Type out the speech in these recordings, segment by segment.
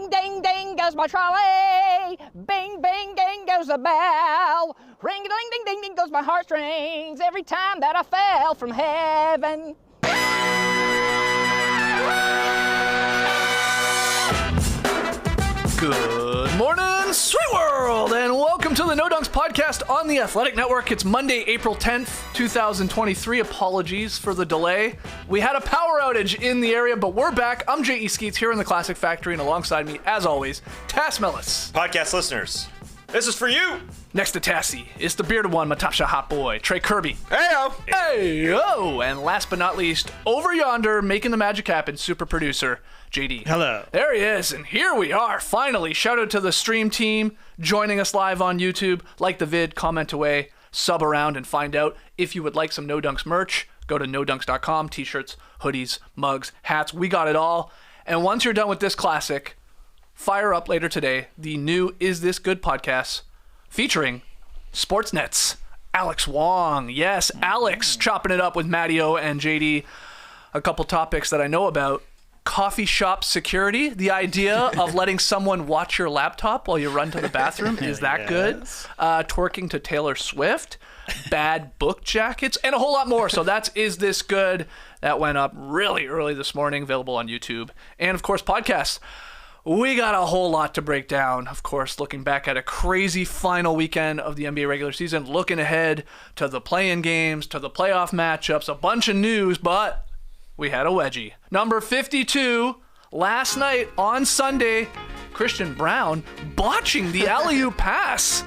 Ding, ding, ding goes my trolley. Bing, bing, ding goes the bell. Ring, ding, ding, ding, ding goes my heartstrings every time that I fell from heaven. Good morning, sweet world, and welcome to the No Dunks podcast on the Athletic Network. It's Monday, April 10th, 2023. Apologies for the delay. We had a power outage in the area, but we're back. I'm J.E. Skeets here in the Classic Factory, and alongside me, as always, Tass Mellis. Podcast listeners, this is for you. Next to Tassie is the bearded one, my top shot hot boy, Trey Kirby. Heyo. Heyo. And last but not least, over yonder, making the magic happen, super producer, JD. Hello. There he is, and here we are, finally. Shout out to the stream team joining us live on YouTube. Like the vid, comment away, sub around, and find out if you would like some No Dunks merch. Go to nodunks.com, t-shirts, hoodies, mugs, hats, we got it all. And once you're done with this classic, fire up later today the new Is This Good podcast featuring Sportsnet's Alex Wong. Yes, Alex chopping it up with Matteo and JD. A couple topics that I know about. Coffee shop security, the idea of letting someone watch your laptop while you run to the bathroom. Is that good? Twerking to Taylor Swift, bad book jackets, and a whole lot more. So that's Is This Good? That went up really early this morning, available on YouTube. And of course, podcasts. We got a whole lot to break down. Of course, looking back at a crazy final weekend of the NBA regular season, looking ahead to the play-in games, to the playoff matchups, a bunch of news, but we had a wedgie. Number 52, last night on Sunday, Christian Brown botching the alley-oop pass.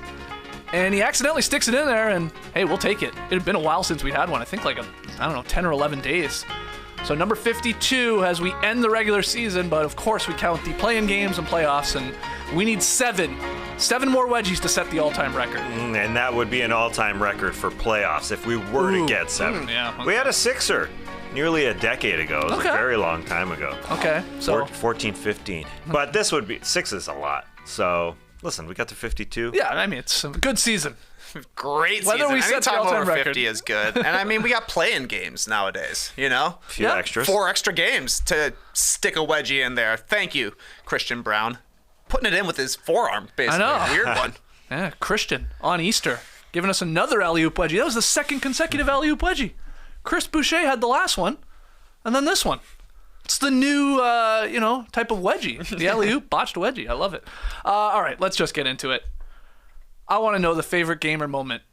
And he accidentally sticks it in there, and hey, we'll take it. It had been a while since we'd had one. I think 10 or 11 days. So number 52 as we end the regular season, but of course we count the play-in games and playoffs, and we need seven more wedgies to set the all-time record. And that would be an all-time record for playoffs if we were to get seven. Yeah, okay. We had a sixer nearly a decade ago. It was a very long time ago. Okay, so 14, 15. But this would be, six is a lot. So listen, we got to 52. yeah, I mean, it's a good season. Great Whether season. we set the Anytime all-time over record. 50 is good. And I mean, we got play-in games nowadays, you know? A few Yeah. extras. 4 extra games to stick a wedgie in there. Thank you, Christian Brown. Putting it in with his forearm, basically. I know. Weird one. Yeah, Christian on Easter giving us another alley-oop wedgie. That was the second consecutive alley-oop wedgie. Chris Boucher had the last one, and then this one. It's the new, type of wedgie. The alley-oop botched wedgie. I love it. All right, let's just get into it. I want to know the favorite game or moment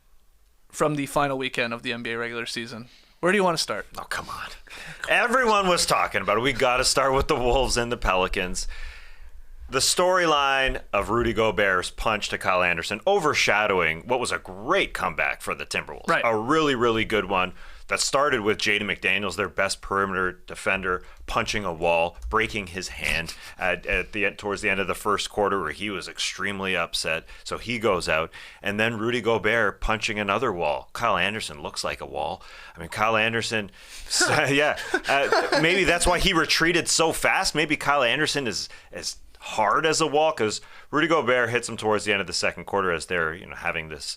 from the final weekend of the NBA regular season. Where do you want to start? Oh, come on. Everyone was talking about it. We got to start with the Wolves and the Pelicans. The storyline of Rudy Gobert's punch to Kyle Anderson overshadowing what was a great comeback for the Timberwolves. Right. A really, really good one that started with Jaden McDaniels, their best perimeter defender, punching a wall, breaking his hand towards the end of the first quarter where he was extremely upset. So he goes out. And then Rudy Gobert punching another wall. Kyle Anderson looks like a wall. I mean, Kyle Anderson, maybe that's why he retreated so fast. Maybe Kyle Anderson is as hard as a wall because Rudy Gobert hits him towards the end of the second quarter as they're having this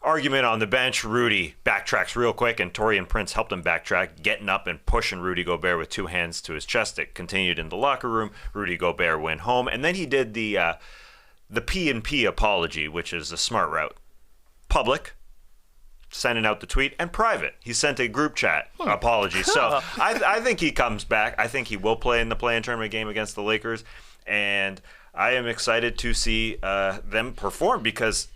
argument on the bench. Rudy backtracks real quick, and Taurean Prince helped him backtrack, getting up and pushing Rudy Gobert with 2 hands to his chest. It continued in the locker room. Rudy Gobert went home, and then he did the P&P apology, which is a smart route. Public, sending out the tweet, and private. He sent a group chat apology. So I think he comes back. I think he will play in the play-in tournament game against the Lakers, and I am excited to see them perform because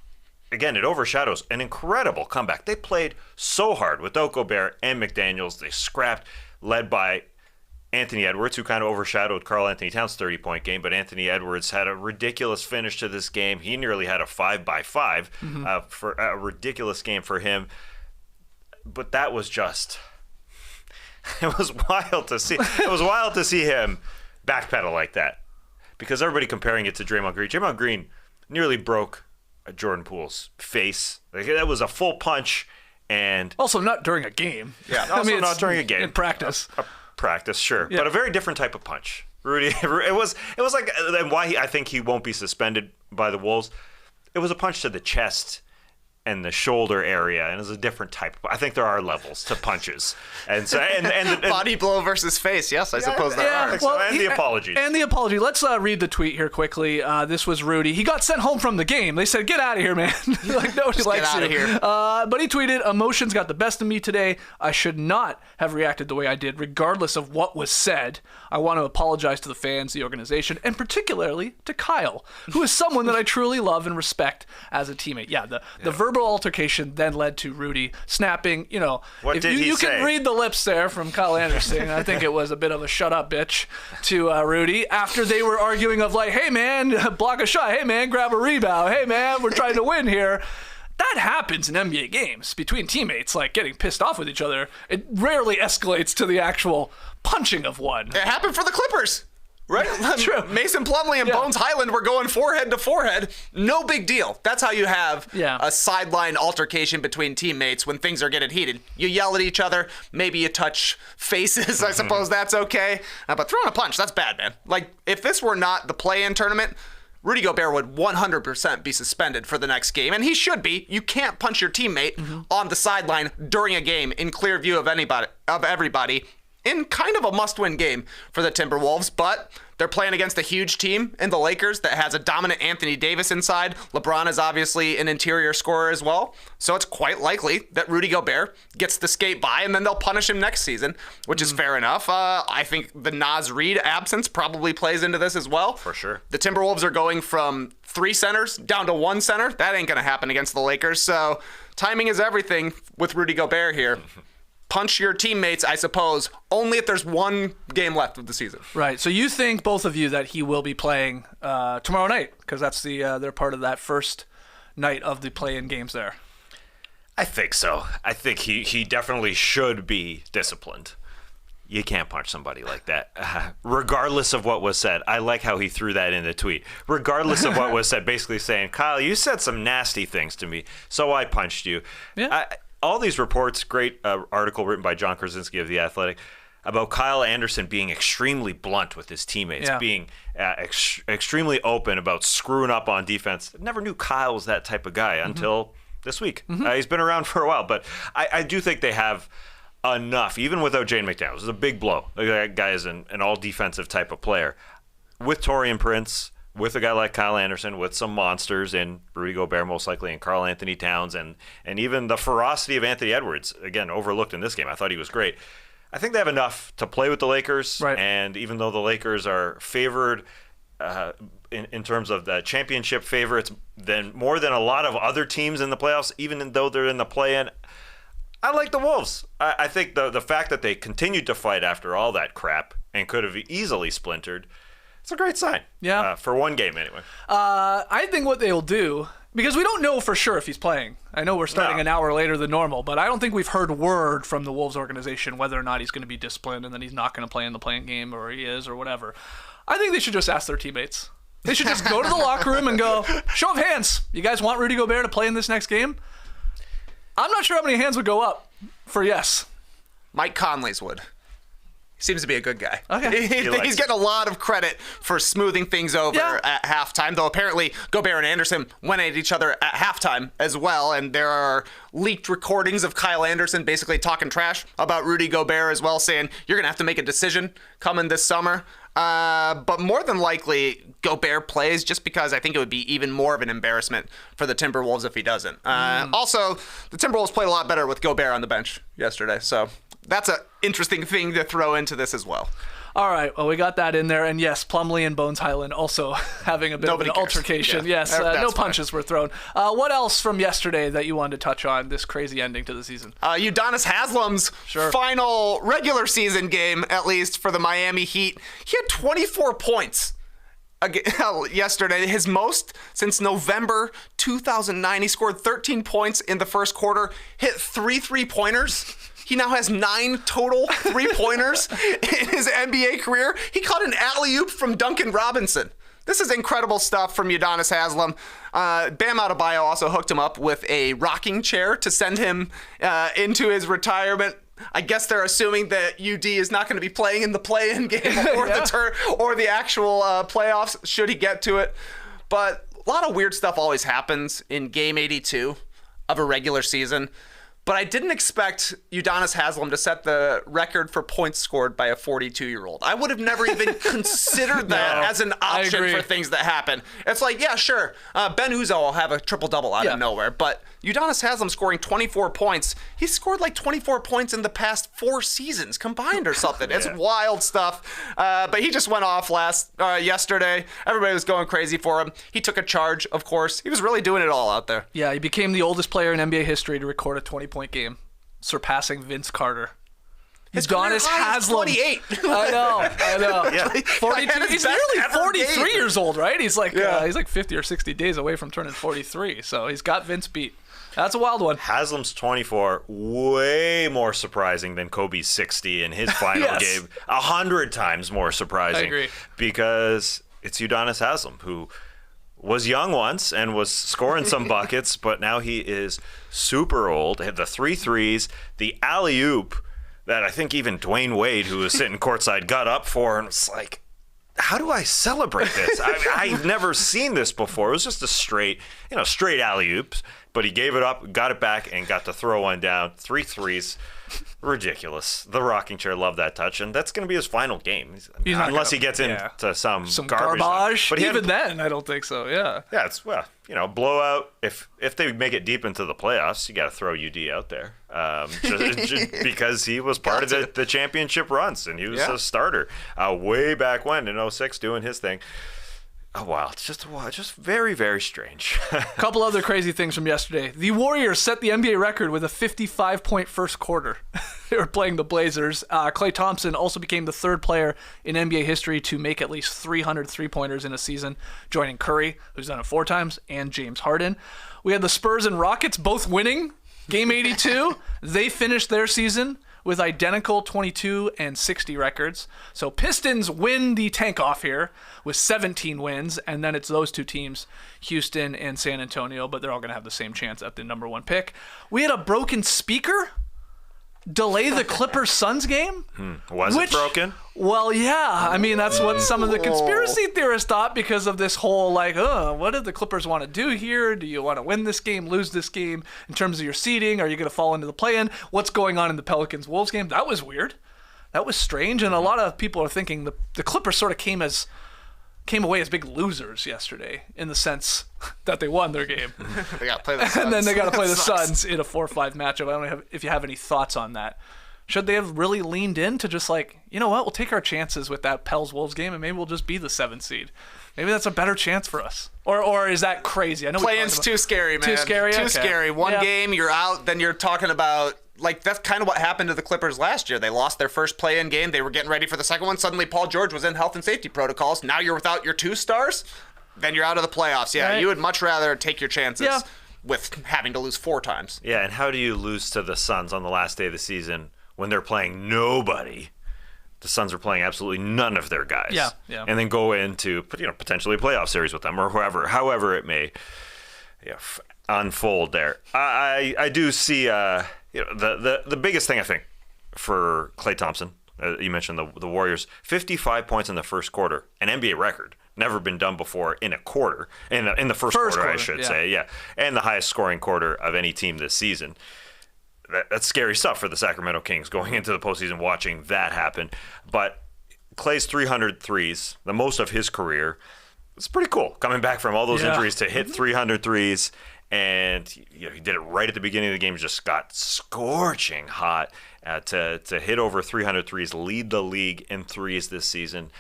again, it overshadows an incredible comeback. They played so hard without Gobert and McDaniels. They scrapped, led by Anthony Edwards, who kind of overshadowed Karl Anthony Towns' 30-point game. But Anthony Edwards had a ridiculous finish to this game. He nearly had a 5-by-5 for a ridiculous game for him. But that was just, it was wild to see. It was wild to see him backpedal like that because everybody comparing it to Draymond Green. Draymond Green nearly broke Jordan Poole's face. Like, that was a full punch, and Also not during a game. yeah, also not during a game. In practice. A practice, sure, Yeah. but a very different type of punch. Rudy, it was like, and why I think he won't be suspended by the Wolves. It was a punch to the chest, and the shoulder area, and it's a different type. I think there are levels to punches, and so and body blow versus face. Yes, I suppose there are. And the apologies. And the apology. Let's read the tweet here quickly. This was Rudy. He got sent home from the game. They said, "Get out of here, man!" Like nobody likes get out you. of here. But he tweeted, "Emotions got the best of me today. I should not have reacted the way I did, regardless of what was said. I want to apologize to the fans, the organization, and particularly to Kyle, who is someone that I truly love and respect as a teammate." Yeah, the verbal altercation then led to Rudy snapping. What if did he you say? can read the lips there from Kyle Anderson. I think it was a bit of a shut up bitch to Rudy after they were arguing of like, hey man, block a shot. Hey man, grab a rebound. Hey man, we're trying to win here. That happens in NBA games between teammates, like getting pissed off with each other. It rarely escalates to the actual punching of one. It happened for the Clippers. Right? True. Mason Plumlee and Bones Hyland were going forehead to forehead. No big deal. That's how you have a sideline altercation between teammates when things are getting heated. You yell at each other. Maybe you touch faces. I suppose that's okay. But throwing a punch, that's bad, man. Like, if this were not the play-in tournament, Rudy Gobert would 100% be suspended for the next game, and he should be. You can't punch your teammate on the sideline during a game in clear view of everybody. In kind of a must-win game for the Timberwolves, but they're playing against a huge team in the Lakers that has a dominant Anthony Davis inside. LeBron is obviously an interior scorer as well, so it's quite likely that Rudy Gobert gets to skate by, and then they'll punish him next season, which is fair enough. I think the Naz Reid absence probably plays into this as well. For sure. The Timberwolves are going from 3 centers down to 1 center. That ain't going to happen against the Lakers, so timing is everything with Rudy Gobert here. Punch your teammates, I suppose, only if there's 1 game left of the season. Right. So you think, both of you, that he will be playing tomorrow night, because that's they're part of that first night of the play-in games there. I think so. I think he definitely should be disciplined. You can't punch somebody like that, regardless of what was said. I like how he threw that in the tweet. Regardless of what was said, basically saying, Kyle, you said some nasty things to me, so I punched you. Yeah. All these reports, great article written by John Krasinski of The Athletic, about Kyle Anderson being extremely blunt with his teammates, being extremely open about screwing up on defense. Never knew Kyle was that type of guy until this week. He's been around for a while, but I do think they have enough, even without Jaden McDaniels. It's a big blow. That guy is an all-defensive type of player. With Taurean Prince, with a guy like Kyle Anderson, with some monsters in Rudy Gobert most likely, and Karl Anthony Towns, and even the ferocity of Anthony Edwards, again, overlooked in this game. I thought he was great. I think they have enough to play with the Lakers, right. And even though the Lakers are favored in terms of the championship favorites more than a lot of other teams in the playoffs, even though they're in the play-in, I like the Wolves. I think the fact that they continued to fight after all that crap and could have easily splintered, it's a great sign. Yeah. For 1 game, anyway. I think what they'll do, because we don't know for sure if he's playing. I know we're starting an hour later than normal, but I don't think we've heard word from the Wolves organization whether or not he's going to be disciplined and then he's not going to play in the playing game, or he is, or whatever. I think they should just ask their teammates. They should just go to the locker room and go, show of hands. You guys want Rudy Gobert to play in this next game? I'm not sure how many hands would go up for yes. Mike Conley's would. Seems to be a good guy. Okay. He's getting a lot of credit for smoothing things over at halftime, though apparently Gobert and Anderson went at each other at halftime as well, and there are leaked recordings of Kyle Anderson basically talking trash about Rudy Gobert as well, saying, you're going to have to make a decision coming this summer. But more than likely, Gobert plays just because I think it would be even more of an embarrassment for the Timberwolves if he doesn't. Also, the Timberwolves played a lot better with Gobert on the bench yesterday, so that's an interesting thing to throw into this as well. All right, well, we got that in there. And yes, Plumlee and Bones Hyland also having a bit of an altercation. Yeah, yes, no punches were thrown. What else from yesterday that you wanted to touch on, this crazy ending to the season? Udonis Haslem's final regular season game, at least for the Miami Heat. He had 24 points yesterday, his most since November 2009. He scored 13 points in the first quarter, hit 3 3-pointers. He now has 9 total 3-pointers in his NBA career. He caught an alley-oop from Duncan Robinson. This is incredible stuff from Udonis Haslem. Bam Adebayo also hooked him up with a rocking chair to send him into his retirement. I guess they're assuming that UD is not going to be playing in the play-in game or the actual playoffs, should he get to it. But a lot of weird stuff always happens in Game 82 of a regular season. But I didn't expect Udonis Haslem to set the record for points scored by a 42-year-old. I would have never even considered that as an option for things that happen. It's like, yeah, sure, Ben Uzoh will have a triple-double out of nowhere, but Udonis Haslem scoring 24 points. He's scored like 24 points in the past 4 seasons combined or something. It's wild stuff. But he just went off yesterday. Everybody was going crazy for him. He took a charge, of course. He was really doing it all out there. Yeah, he became the oldest player in NBA history to record a 20-point game, surpassing Vince Carter. Udonis Haslem. 28. I know. Yeah. 42. He's nearly 43 years old, right? He's like 50 or 60 days away from turning 43. So he's got Vince beat. That's a wild one. Haslem's 24, way more surprising than Kobe's 60 in his final game. 100 times more surprising. I agree. Because it's Udonis Haslem, who was young once and was scoring some buckets, but now he is super old. Had the 3 threes, the alley-oop that I think even Dwayne Wade, who was sitting courtside, got up for, and was like, how do I celebrate this? I've never seen this before. It was just a straight alley-oops, but he gave it up, got it back, and got to throw one down. 3 threes. Ridiculous. The rocking chair loved that touch, and that's going to be his final game. Unless he gets into some garbage. But even then, I don't think so, yeah. Yeah, it's, blowout. If they make it deep into the playoffs, you got to throw UD out there. Just because he was part of the championship runs, and he was a starter way back when in 06 doing his thing. Oh, wow. It's just very, very strange. A couple other crazy things from yesterday. The Warriors set the NBA record with a 55-point first quarter. They were playing the Blazers. Klay Thompson also became the 3rd player in NBA history to make at least 300 three-pointers in a season, joining Curry, who's done it 4 times, and James Harden. We had the Spurs and Rockets both winning Game 82. They finished their season with identical 22 and 60 records. So Pistons win the tank off here with 17 wins, and then it's those 2 teams, Houston and San Antonio, but they're all going to have the same chance at the number 1 pick. We had a broken speaker delay the Clippers-Suns game. Was it broken? Well, yeah. I mean, that's what some of the conspiracy theorists thought because of this whole, what did the Clippers want to do here? Do you want to win this game, lose this game in terms of your seeding? Are you going to fall into the play-in? What's going on in the Pelicans-Wolves game? That was weird. That was strange, and a lot of people are thinking the Clippers sort of came away as big losers yesterday in the sense that they won their game. They got to play the Suns. And then they got to play the Suns in a 4-5 matchup. I don't know if you have any thoughts on that. Should they have really leaned in to just we'll take our chances with that Pels-Wolves game and maybe we'll just be the 7th seed. Maybe that's a better chance for us. Or is that crazy? I know play-in's too scary, man. Too scary? Too scary. One game, you're out, then you're talking about that's kind of what happened to the Clippers last year. They lost their first play-in game. They were getting ready for the second one. Suddenly, Paul George was in health and safety protocols. Now you're without your 2 stars. Then you're out of the playoffs. Yeah, you would much rather take your chances with having to lose 4 times. Yeah, and how do you lose to the Suns on the last day of the season when they're playing nobody? The Suns are playing absolutely none of their guys. Yeah. And then go into potentially a playoff series with them or however it may unfold there. I do see the biggest thing I think for Klay Thompson, you mentioned the Warriors, 55 points in the first quarter, an NBA record. Never been done before in a quarter, in the first quarter, I should say, and the highest scoring quarter of any team this season. That's scary stuff for the Sacramento Kings going into the postseason, watching that happen. But Klay's 300 threes, the most of his career, it's pretty cool. Coming back from all those injuries to hit 300 threes, and he did it right at the beginning of the game. Just got scorching hot to hit over 300 threes, lead the league in threes this season.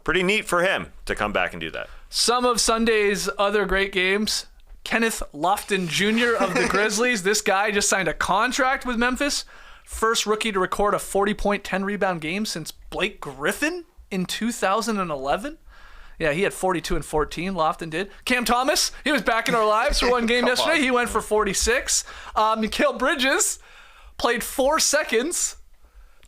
Pretty neat for him to come back and do that. Some of Sunday's other great games. Kenneth Lofton Jr. of the Grizzlies. This guy just signed a contract with Memphis. First rookie to record a 40-point, 10-rebound game since Blake Griffin in 2011. Yeah, he had 42 and 14. Lofton did. Cam Thomas, he was back in our lives for one game yesterday. He went for 46. Mikal Bridges played 4 seconds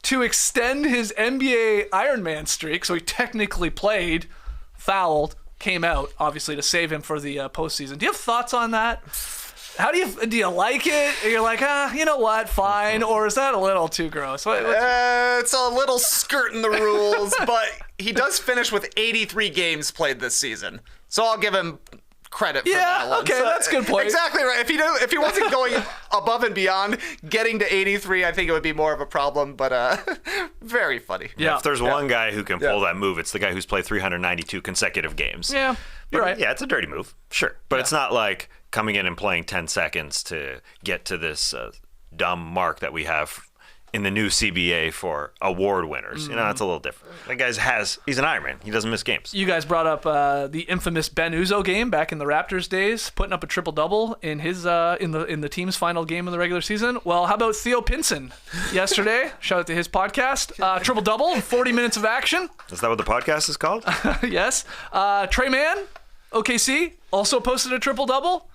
to extend his NBA Ironman streak. So he technically played, fouled, came out, obviously, to save him for the postseason. Do you have thoughts on that? How do you like it? You're like, you know what, fine. Or is that a little too gross? It's a little skirting the rules, but he does finish with 83 games played this season. So I'll give him credit for that one. Okay, that's a good point. Exactly right. If he wasn't going above and beyond, getting to 83, I think it would be more of a problem, but very funny. Yeah. If there's one guy who can pull that move, it's the guy who's played 392 consecutive games. Yeah, you're right. Yeah, it's a dirty move, sure. But it's not like coming in and playing 10 seconds to get to this dumb mark that we have in the new CBA for award winners. You know, that's a little different. That he's an Ironman. He doesn't miss games. You guys brought up the infamous Ben Uzo game back in the Raptors days, putting up a triple-double in his in the team's final game of the regular season. Well, how about Theo Pinson yesterday? Shout out to his podcast. Triple-double in 40 minutes of action. Is that what the podcast is called? Yes. Trey Mann, OKC, also posted a triple-double.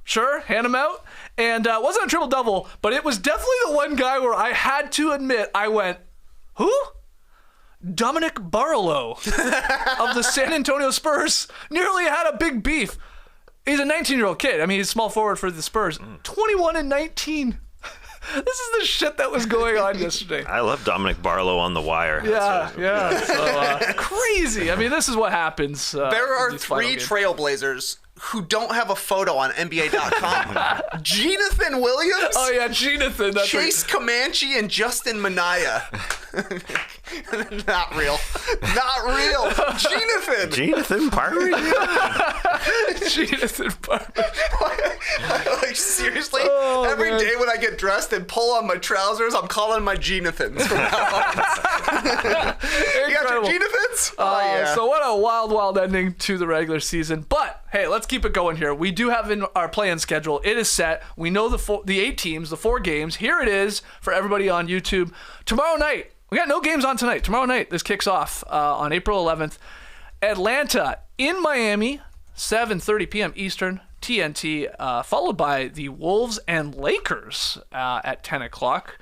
Sure, hand him out. And it wasn't a triple-double, but it was definitely the one guy where I had to admit, I went, who? Dominic Barlow of the San Antonio Spurs nearly had a big beef. He's a 19-year-old kid. I mean, he's small forward for the Spurs. 21 and 19. This is the shit that was going on yesterday. I love Dominic Barlow on the wire. Yeah. So, crazy. I mean, this is what happens. There are 3 Trailblazers who don't have a photo on NBA.com. Jonathan Williams. Oh, yeah, Jonathan. Chase Comanche and Justin Minaya. Not real. Jonathan Parker? Jonathan Parker. Like, seriously? Every day when I get dressed and pull on my trousers, I'm calling my Jonathans from now on. You got your Jonathans? Yeah. So what a wild ending to the regular season. But, hey, let's keep it going here. We do have in our play-in schedule. It is set. We know the 8 teams, the 4 games. Here it is for everybody on YouTube. Tomorrow night, we got no games on tonight. Tomorrow night, this kicks off on April 11th. Atlanta in Miami, 7:30 p.m. Eastern, TNT, followed by the Wolves and Lakers at 10 o'clock.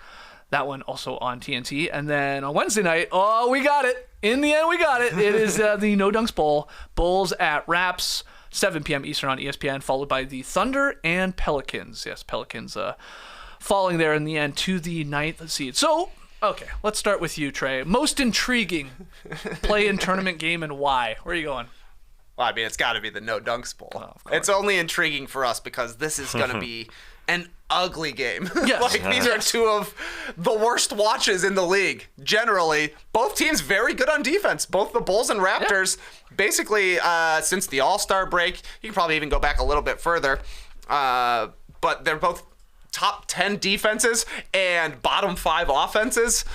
That one also on TNT. And then on Wednesday night, we got it. In the end, we got it. It is the No Dunks Bowl. Bulls at Raps, 7 p.m. Eastern on ESPN, followed by the Thunder and Pelicans. Yes, Pelicans falling there in the end to the 9th seed. So, okay, let's start with you, Trey. Most intriguing play-in tournament game and why? Where are you going? Well, I mean, it's got to be the No Dunks Bowl. It's only intriguing for us because this is going to be an ugly game. Yes. These are 2 of the worst watches in the league. Generally, both teams very good on defense. Both the Bulls and Raptors, basically, since the All-Star break, you can probably even go back a little bit further, but they're both top 10 defenses and bottom 5 offenses.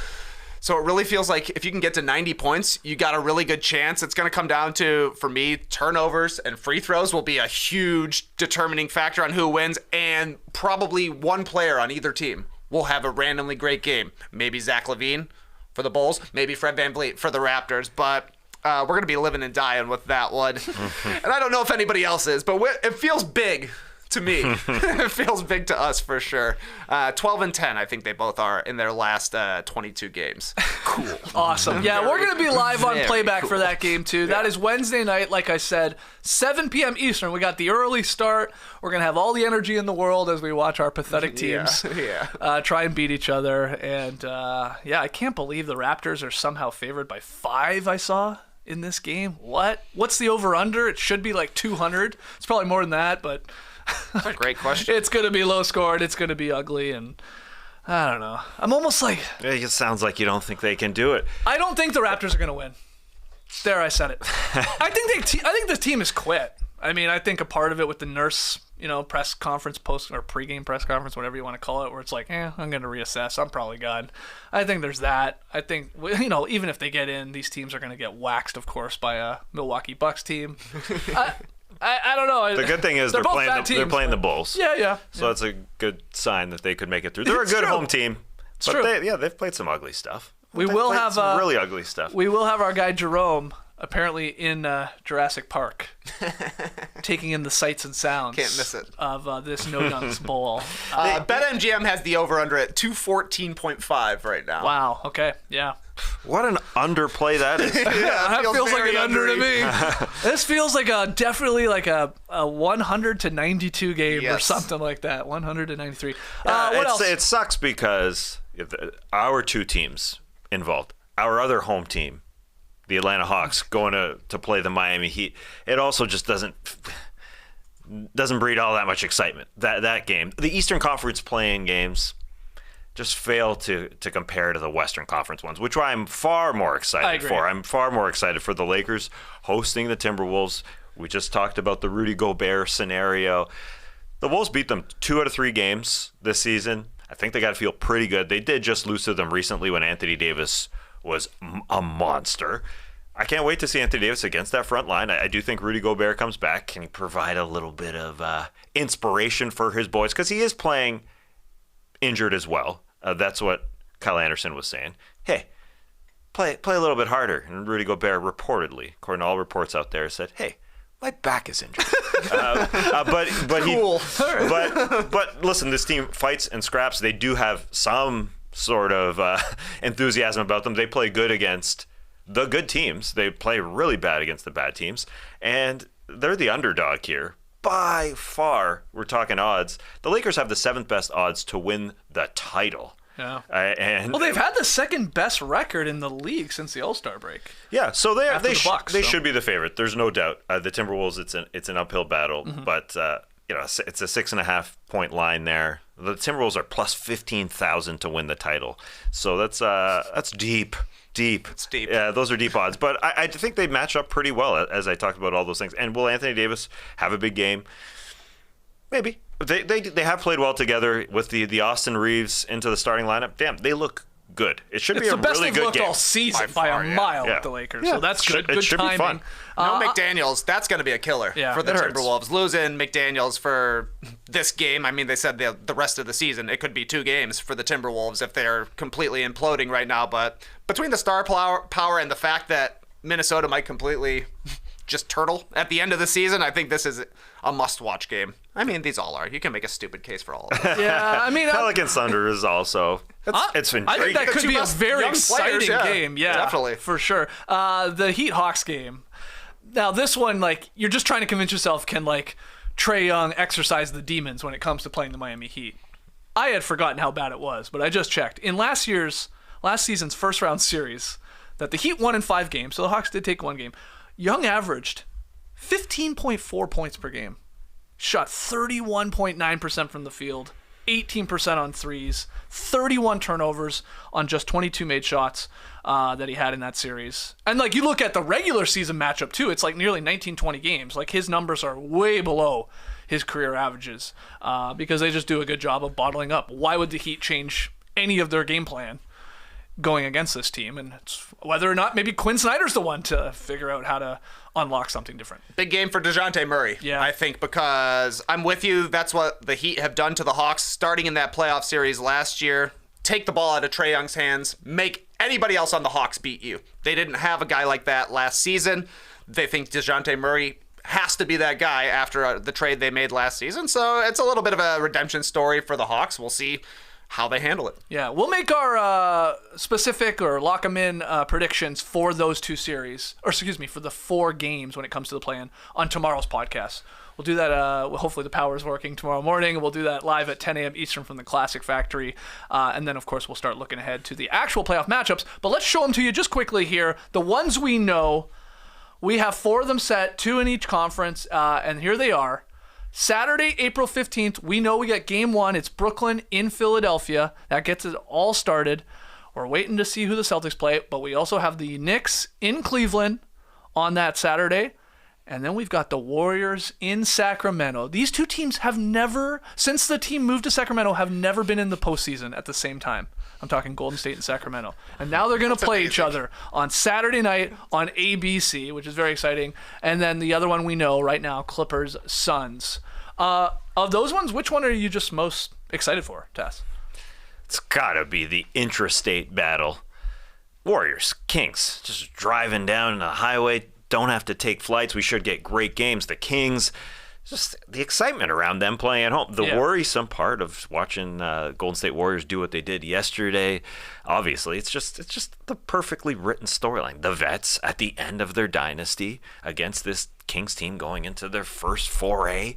So it really feels like if you can get to 90 points, you got a really good chance. It's going to come down to, for me, turnovers and free throws will be a huge determining factor on who wins, and probably one player on either team will have a randomly great game. Maybe Zach LaVine for the Bulls, maybe Fred VanVleet for the Raptors, but we're going to be living and dying with that one. And I don't know if anybody else is, but it feels big. To me, it feels big to us for sure. 12 and 10, I think they both are in their last 22 games. Cool. Awesome. Yeah, we're going to be live on playback for that game, too. That is Wednesday night, like I said, 7 p.m. Eastern. We got the early start. We're going to have all the energy in the world as we watch our pathetic teams try and beat each other. And, I can't believe the Raptors are somehow favored by 5, I saw in this game. What's the over-under? It should be like 200. It's probably more than that, but... That's a great question. It's going to be low scored. It's going to be ugly. And I don't know. I'm almost like... It sounds like you don't think they can do it. I don't think the Raptors are going to win. There, I said it. I think the team is quit. I mean, I think a part of it with the Nurse, press conference, or pregame press conference, whatever you want to call it, where it's like, I'm going to reassess. I'm probably gone. I think there's that. I think, even if they get in, these teams are going to get waxed, of course, by a Milwaukee Bucks team. I don't know. The good thing is they're playing the Bulls. Yeah. So that's a good sign that they could make it through. They're a good home team. It's true. They've played some ugly stuff. We will have some really ugly stuff. We will have our guy Jerome apparently in Jurassic Park, taking in the sights and sounds. Can't miss it. Of this No Dunks Bowl. BetMGM has the over/under at 214.5 right now. Wow. Okay. Yeah. What an underplay that is. That feels like an under to me. This feels like definitely like a 100 to 92 game or something like that. 100 to 93. What else? It sucks because our 2 teams involved, our other home team, the Atlanta Hawks, going to play the Miami Heat. It also just doesn't. doesn't breed all that much excitement. That game, the Eastern Conference play-in games, just fail to compare to the Western Conference ones, which I'm far more excited for. I'm far more excited for the Lakers hosting the Timberwolves. We just talked about the Rudy Gobert scenario. The Wolves beat them 2 out of 3 games this season. I think they got to feel pretty good. They did just lose to them recently when Anthony Davis was a monster. I can't wait to see Anthony Davis against that front line. I do think Rudy Gobert comes back. Can he provide a little bit of inspiration for his boys? Because he is playing injured as well. That's what Kyle Anderson was saying. Hey, play a little bit harder. And Rudy Gobert reportedly, according to all reports out there, said, hey, my back is injured. But listen, this team fights and scraps. They do have some sort of enthusiasm about them. They play good against the good teams. They play really bad against the bad teams. And they're the underdog here. By far, we're talking odds. The Lakers have the 7th best odds to win the title. Yeah. Well, they've had the 2nd best record in the league since the All-Star break. Yeah, so they Bucks, should be the favorite. There's no doubt. The Timberwolves, it's an uphill battle, but it's a 6.5 point line there. The Timberwolves are plus 15,000 to win the title. So that's deep. It's deep. Yeah, those are deep odds. But I think they match up pretty well, as I talked about all those things. And will Anthony Davis have a big game? Maybe. They have played well together with the Austin Reeves into the starting lineup. Damn, they look good. It should be a really good game. It's the best they've looked all season by a mile with the Lakers. Yeah. So that's good. Good it should timing. Be fun. No McDaniels, that's going to be a killer for the Timberwolves. Losing McDaniels for this game, I mean, they said the rest of the season, it could be 2 games for the Timberwolves if they're completely imploding right now. But between the star power and the fact that Minnesota might completely just turtle at the end of the season, I think this is a must-watch game. I mean, these all are. You can make a stupid case for all of them. Yeah, I mean... Pelicans Thunder is also... It's intriguing. I think that could be a very exciting game. Yeah, definitely. For sure. The Heat-Hawks game. Now, this one, you're just trying to convince yourself, can, Trae Young exercise the demons when it comes to playing the Miami Heat? I had forgotten how bad it was, but I just checked. In last season's first-round series, that the Heat won in 5 games, so the Hawks did take 1 game, Young averaged 15.4 points per game. Shot 31.9% from the field, 18% on threes, 31 turnovers on just 22 made shots that he had in that series. And you look at the regular season matchup too, it's nearly 19-20 games. His numbers are way below his career averages because they just do a good job of bottling up. Why would the Heat change any of their game plan going against this team? And it's whether or not maybe Quinn Snyder's the one to figure out how to unlock something different. Big game for DeJounte Murray, I think, because I'm with you. That's what the Heat have done to the Hawks starting in that playoff series last year. Take the ball out of Trae Young's hands, make anybody else on the Hawks beat you. They didn't have a guy like that last season. They think DeJounte Murray has to be that guy after the trade they made last season. So it's a little bit of a redemption story for the Hawks. We'll see how they handle it. Yeah, we'll make our specific or lock them in predictions for those 2 series, or for the 4 games when it comes to the play-in on tomorrow's podcast. We'll do that, hopefully the power's working tomorrow morning. We'll do that live at 10 a.m. Eastern from the Classic Factory. And then, of course, we'll start looking ahead to the actual playoff matchups. But let's show them to you just quickly here. The ones we know, we have 4 of them set, 2 in each conference, and here they are. Saturday, April 15th, we know we got game 1. It's Brooklyn in Philadelphia. That gets it all started. We're waiting to see who the Celtics play, but we also have the Knicks in Cleveland on that Saturday. And then we've got the Warriors in Sacramento. These 2 teams have never, since the team moved to Sacramento, have never been in the postseason at the same time. I'm talking Golden State and Sacramento. And now they're going to play each other on Saturday night on ABC, which is very exciting. And then the other one we know right now, Clippers, Suns. Of those ones, which one are you just most excited for, Tess? It's got to be the intrastate battle. Warriors, Kings, just driving down the highway, don't have to take flights. We should get great games. The Kings, just the excitement around them playing at home. The worrisome part of watching Golden State Warriors do what they did yesterday, obviously, it's just the perfectly written storyline. The vets at the end of their dynasty against this Kings team going into their first foray.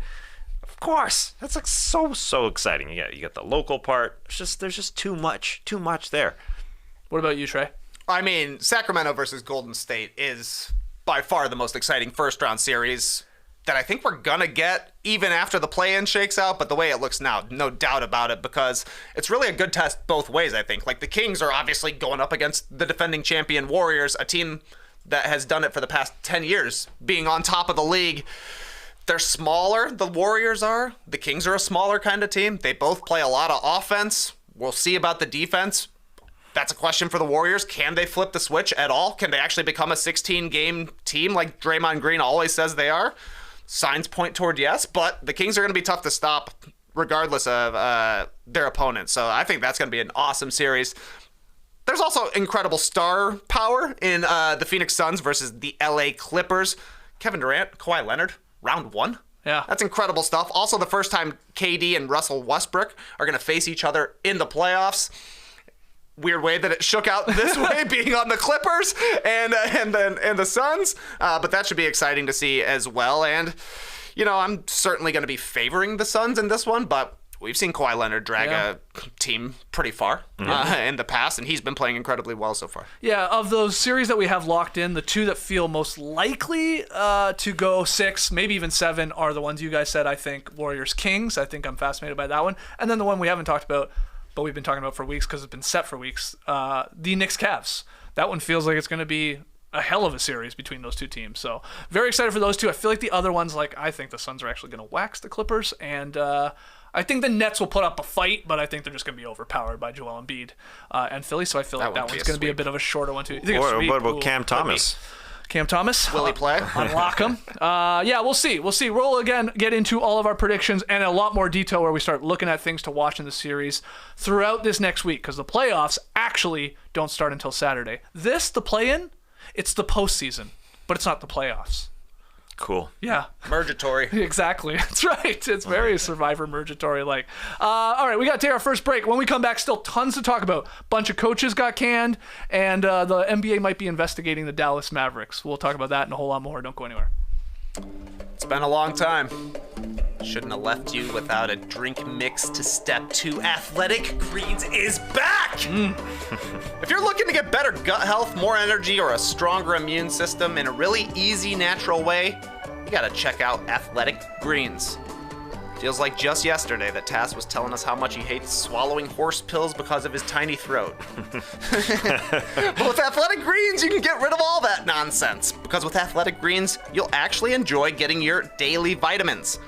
Of course, that's so exciting. You got the local part. There's just too much there. What about you, Trey? I mean, Sacramento versus Golden State is by far the most exciting first-round series that I think we're going to get even after the play-in shakes out, but the way it looks now, no doubt about it, because it's really a good test both ways, I think. Like, the Kings are obviously going up against the defending champion Warriors, a team that has done it for the past 10 years, being on top of the league. They're smaller, the Warriors are. The Kings are a smaller kind of team. They both play a lot of offense. We'll see about the defense. That's a question for the Warriors. Can they flip the switch at all? Can they actually become a 16-game team like Draymond Green always says they are? Signs point toward yes, but the Kings are going to be tough to stop regardless of their opponents. So I think that's going to be an awesome series. There's also incredible star power in the Phoenix Suns versus the LA Clippers. Kevin Durant, Kawhi Leonard, round 1. Yeah. That's incredible stuff. Also, the first time KD and Russell Westbrook are going to face each other in the playoffs. Weird way that it shook out this way, being on the Clippers and the Suns, but that should be exciting to see as well. And I'm certainly going to be favoring the Suns in this one, but we've seen Kawhi Leonard drag a team pretty far in the past, and he's been playing incredibly well so far. Yeah, of those series that we have locked in, the two that feel most likely to go 6, maybe even 7, are the ones you guys said. I think Warriors-Kings. I think I'm fascinated by that one. And then the one we haven't talked about, but we've been talking about for weeks because it's been set for weeks, the Knicks-Cavs. That one feels like it's going to be a hell of a series between those two teams. So very excited for those two. I feel like the other ones, I think the Suns are actually going to wax the Clippers, and I think the Nets will put up a fight, but I think they're just going to be overpowered by Joel Embiid and Philly, so I feel like that one's going to be a bit of a shorter one too. What about Cam Thomas? Cam Thomas. Will he play? Unlock him. Yeah, we'll see. We'll again get into all of our predictions and a lot more detail where we start looking at things to watch in the series throughout this next week, because the playoffs actually don't start until Saturday. The play-in, it's the postseason, but it's not the playoffs. Cool. Yeah. Mergatory. Exactly. That's right. It's very Survivor Mergatory-like. All right, we got to take our first break. When we come back, still tons to talk about. Bunch of coaches got canned, and the NBA might be investigating the Dallas Mavericks. We'll talk about that and a whole lot more. Don't go anywhere. It's been a long time. Shouldn't have left you without a drink mix to step 2. Athletic Greens is back! If you're looking to get better gut health, more energy, or a stronger immune system in a really easy, natural way, you gotta check out Athletic Greens. Feels like just yesterday that Tass was telling us how much he hates swallowing horse pills because of his tiny throat. But with Athletic Greens, you can get rid of all that nonsense. Because with Athletic Greens, you'll actually enjoy getting your daily vitamins.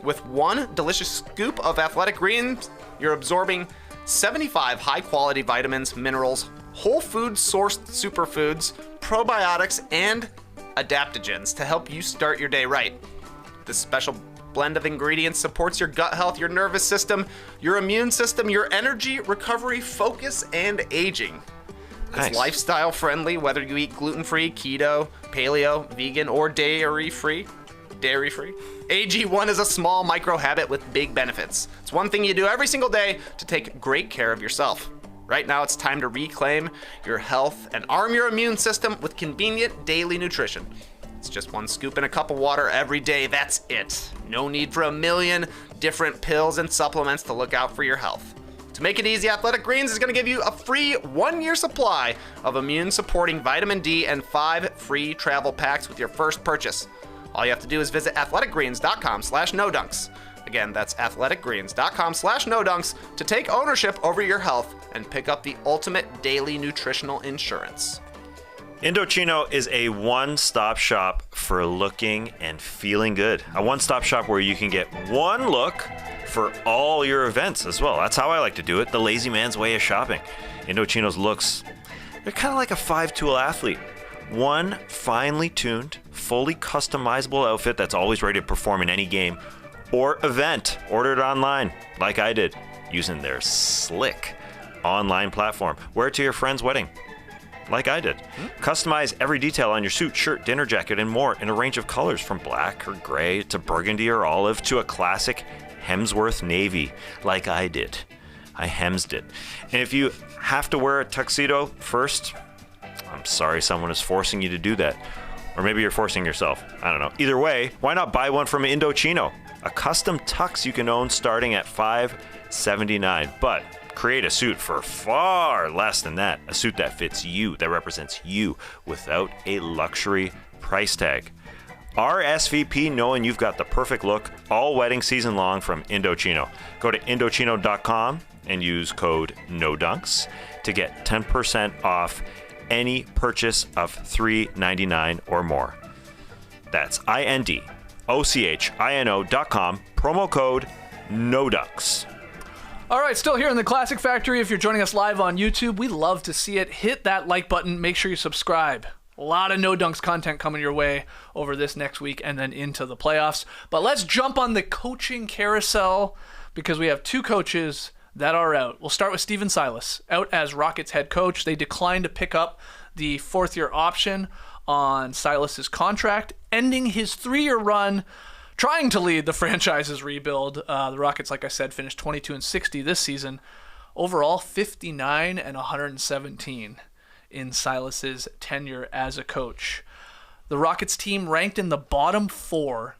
With one delicious scoop of Athletic Greens, you're absorbing 75 high-quality vitamins, minerals, whole food-sourced superfoods, probiotics, and adaptogens to help you start your day right. This special blend of ingredients supports your gut health, your nervous system, your immune system, your energy, recovery, focus, and aging. It's lifestyle friendly, whether you eat gluten-free, keto, paleo, vegan, or dairy-free. AG1 is a small micro habit with big benefits. It's one thing you do every single day to take great care of yourself. Right now, it's time to reclaim your health and arm your immune system with convenient daily nutrition. It's just one scoop in a cup of water every day. That's it. No need for a million different pills and supplements to look out for your health. To make it easy, Athletic Greens is going to give you a free 1-year supply of immune-supporting vitamin D and 5 free travel packs with your first purchase. All you have to do is visit athleticgreens.com/nodunks. Again, that's athleticgreens.com/nodunks to take ownership over your health and pick up the ultimate daily nutritional insurance. Indochino is a one-stop shop for looking and feeling good. A one-stop shop where you can get one look for all your events as well. That's how I like to do it, the lazy man's way of shopping. Indochino's looks, they're kind of like a 5-tool athlete. One finely tuned, fully customizable outfit that's always ready to perform in any game or event. Ordered online, like I did, using their slick online platform. Wear it to your friend's wedding, like I did. Customize every detail on your suit, shirt, dinner jacket, and more in a range of colors from black or gray to burgundy or olive to a classic Hemsworth navy, like I did. I hemsed it. And if you have to wear a tuxedo first, I'm sorry someone is forcing you to do that. Or maybe you're forcing yourself. I don't know. Either way, why not buy one from Indochino? A custom tux you can own starting at $579. But create a suit for far less than that. A suit that fits you, that represents you, without a luxury price tag. RSVP knowing you've got the perfect look all wedding season long from Indochino. Go to Indochino.com and use code NODUNKS to get 10% off any purchase of $3.99 or more. That's INDOCHINO.com, promo code NODUNKS. All right, still here in the Classic Factory. If you're joining us live on YouTube, we love to see it. Hit that like button. Make sure you subscribe. A lot of No Dunks content coming your way over this next week and then into the playoffs. But let's jump on the coaching carousel because we have two coaches that are out. We'll start with Stephen Silas, out as Rockets head coach. They declined to pick up the fourth-year option on Silas's contract, ending his 3-year run trying to lead the franchise's rebuild. The Rockets, like I said, finished 22-60 this season. Overall, 59-117 in Silas's tenure as a coach. The Rockets team ranked in the bottom 4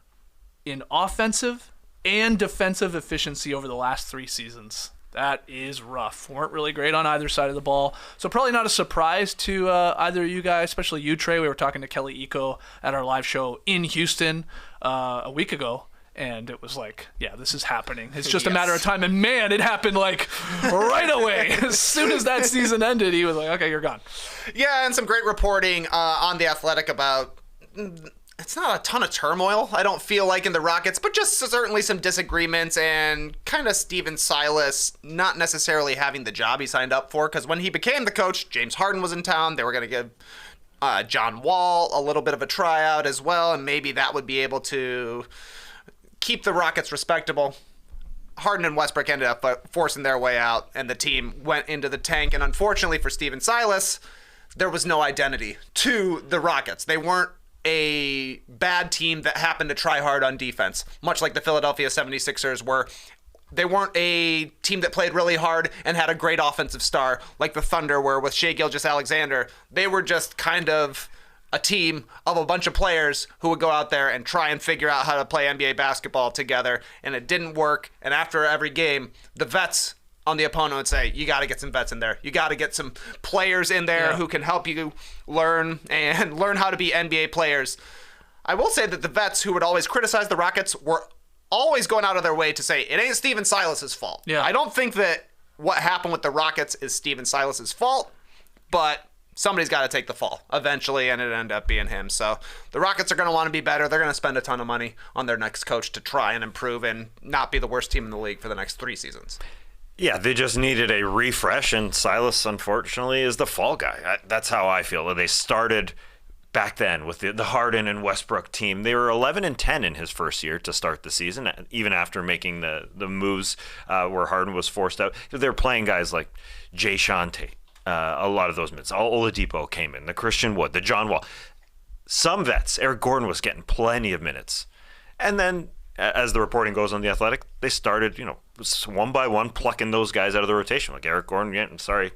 in offensive and defensive efficiency over the last 3 seasons. That is rough. Weren't really great on either side of the ball. So probably not a surprise to either of you guys, especially you, Trey. We were talking to Kelly Eco at our live show in Houston a week ago. And it was like, yeah, this is happening. It's just a matter of time. And man, it happened like right away. As soon as that season ended, he was like, okay, you're gone. Yeah, and some great reporting on The Athletic about, it's not a ton of turmoil, I don't feel like, in the Rockets, but just certainly some disagreements and kind of Stephen Silas not necessarily having the job he signed up for. Because when he became the coach, James Harden was in town. They were going to give John Wall a little bit of a tryout as well, and maybe that would be able to keep the Rockets respectable. Harden and Westbrook ended up forcing their way out, and the team went into the tank. And unfortunately for Stephen Silas, there was no identity to the Rockets. They weren't a bad team that happened to try hard on defense, much like the Philadelphia 76ers were. They weren't a team that played really hard and had a great offensive star like the Thunder were with Shai Gilgeous-Alexander. They were just kind of a team of a bunch of players who would go out there and try and figure out how to play NBA basketball together, and it didn't work. And after every game, the vets on the opponent would say, you got to get some vets in there. You got to get some players in there who can help you learn how to be NBA players. I will say that the vets who would always criticize the Rockets were always going out of their way to say, it ain't Stephen Silas's fault. Yeah. I don't think that what happened with the Rockets is Stephen Silas's fault, but somebody's got to take the fall eventually, and it ended up being him. So the Rockets are going to want to be better. They're going to spend a ton of money on their next coach to try and improve and not be the worst team in the league for the next 3 seasons. Yeah, they just needed a refresh, and Silas, unfortunately, is the fall guy. That's how I feel. They started back then with the Harden and Westbrook team. They were 11-10 in his first year to start the season, even after making the moves where Harden was forced out. They were playing guys like Jay Shante. A lot of those minutes. Oladipo came in, the Christian Wood, the John Wall. Some vets, Eric Gordon was getting plenty of minutes. And then, as the reporting goes on The Athletic, they started, one by one plucking those guys out of the rotation. Like Eric Gordon, I'm sorry,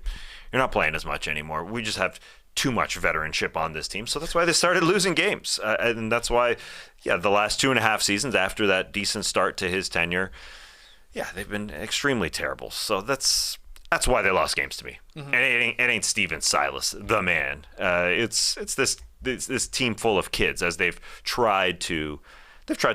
you're not playing as much anymore. We just have too much veteranship on this team. So that's why they started losing games. And that's why, the last 2.5 seasons after that decent start to his tenure, they've been extremely terrible. So that's why they lost games to me. Mm-hmm. And it ain't Stephen Silas, the man. It's this team full of kids as they've tried to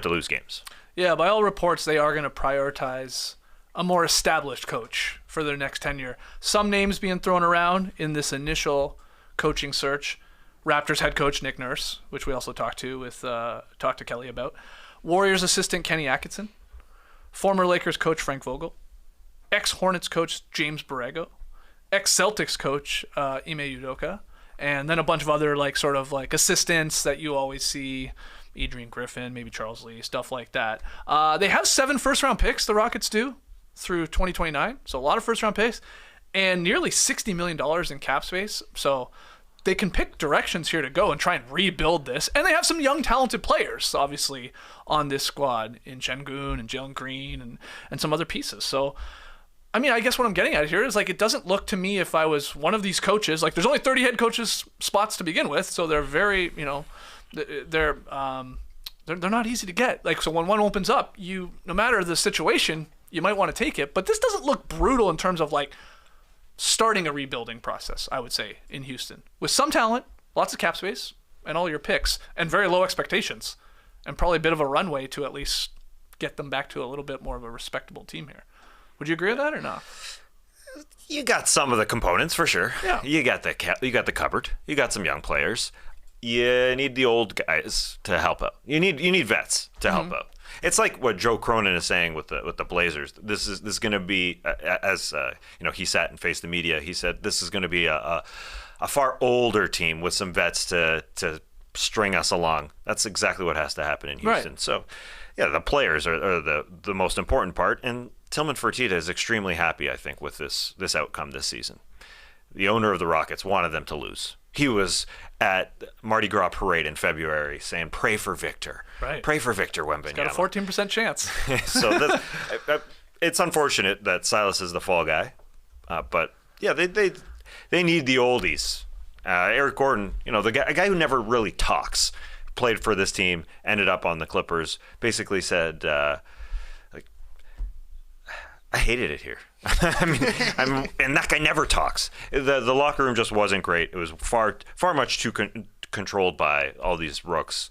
lose games. Yeah, by all reports, they are going to prioritize a more established coach for their next tenure. Some names being thrown around in this initial coaching search: Raptors head coach Nick Nurse, which we also talked to Kelly about; Warriors assistant Kenny Atkinson; former Lakers coach Frank Vogel; ex-Hornets coach James Borrego; ex-Celtics coach Ime Udoka, and then a bunch of other assistants that you always see: Adrian Griffin, maybe Charles Lee, stuff like that. They have 7 first-round picks, the Rockets do, through 2029, so a lot of first-round picks, and nearly $60 million in cap space, so they can pick directions here to go and try and rebuild this. And they have some young, talented players, obviously, on this squad in Şengün and Jalen Green and some other pieces. So, I mean, I guess what I'm getting at here is, it doesn't look to me, if I was one of these coaches, there's only 30 head coaches spots to begin with, so they're very, they're not easy to get. So when one opens up, no matter the situation, you might want to take it. But this doesn't look brutal in terms of starting a rebuilding process, I would say, in Houston. With some talent, lots of cap space, and all your picks, and very low expectations. and probably a bit of a runway to at least get them back to a little bit more of a respectable team here. Would you agree with that or not? You got some of the components for sure. Yeah. You got the cupboard. You got some young players. You need the old guys to help out. You need vets to help out. It's like what Joe Cronin is saying with the Blazers. This is going to be as he sat and faced the media. He said this is going to be a far older team with some vets to string us along. That's exactly what has to happen in Houston. Right. So, yeah, the players are the most important part, and Tillman Fertitta is extremely happy, I think, with this outcome this season. The owner of the Rockets wanted them to lose. He was at Mardi Gras parade in February saying, "Pray for Victor. Right. Pray for Victor Wembanyama." Got a 14% chance. So it's unfortunate that Silas is the fall guy, but yeah, they need the oldies. Eric Gordon, a guy who never really talks, played for this team, ended up on the Clippers, basically said, I hated it here. And that guy never talks. The locker room just wasn't great. It was far much too controlled by all these rooks.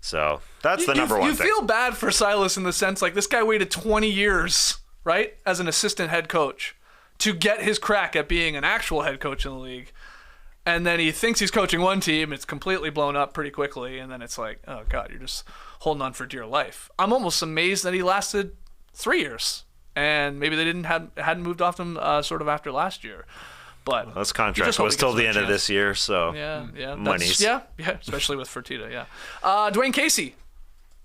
So that's the number one thing. You feel bad for Silas in the sense, like, this guy waited 20 years, right, as an assistant head coach to get his crack at being an actual head coach in the league. And then he thinks he's coaching one team. It's completely blown up pretty quickly. And then it's like, oh, God, you're just holding on for dear life. I'm almost amazed that he lasted 3 years. And maybe they hadn't moved off him sort of after last year. But this contract was till the end of this year, so yeah, monies. Yeah, especially with Fertitta, yeah. Dwane Casey,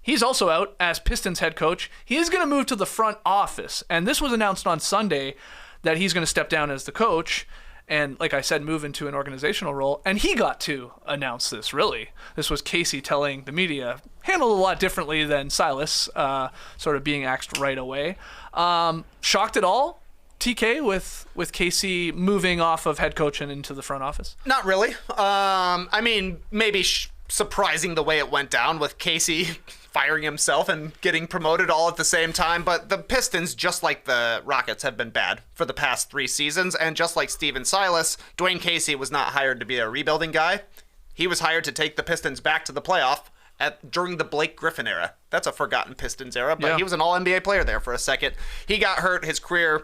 he's also out as Pistons head coach. He is going to move to the front office. And this was announced on Sunday that he's going to step down as the coach and, like I said, move into an organizational role. And he got to announce this, really. This was Casey telling the media, handled a lot differently than Silas, sort of being axed right away. Shocked at all, TK, with Casey moving off of head coach and into the front office? Not really. Maybe surprising the way it went down with Casey firing himself and getting promoted all at the same time. But the Pistons, just like the Rockets, have been bad for the past 3 seasons. And just like Steven Silas, Dwane Casey was not hired to be a rebuilding guy. He was hired to take the Pistons back to the playoff during the Blake Griffin era. That's a forgotten Pistons era, but he was an all-NBA player there for a second. He got hurt. His career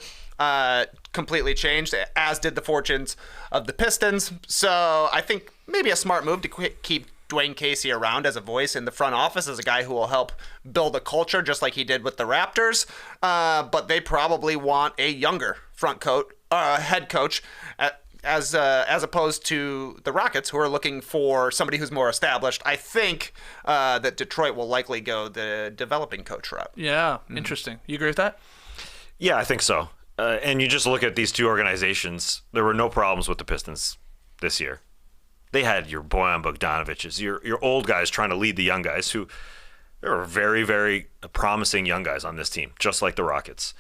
completely changed, as did the fortunes of the Pistons. So I think maybe a smart move to keep Dwane Casey around as a voice in the front office, as a guy who will help build a culture just like he did with the Raptors. But they probably want a younger head coach as opposed to the Rockets, who are looking for somebody who's more established. I think that Detroit will likely go the developing coach route. Yeah, interesting. You agree with that? Yeah, I think so. And you just look at these two organizations, there were no problems with the Pistons this year. They had your Bojan Bogdanoviches, your old guys trying to lead the young guys, who there were very, very promising young guys on this team, just like the Rockets.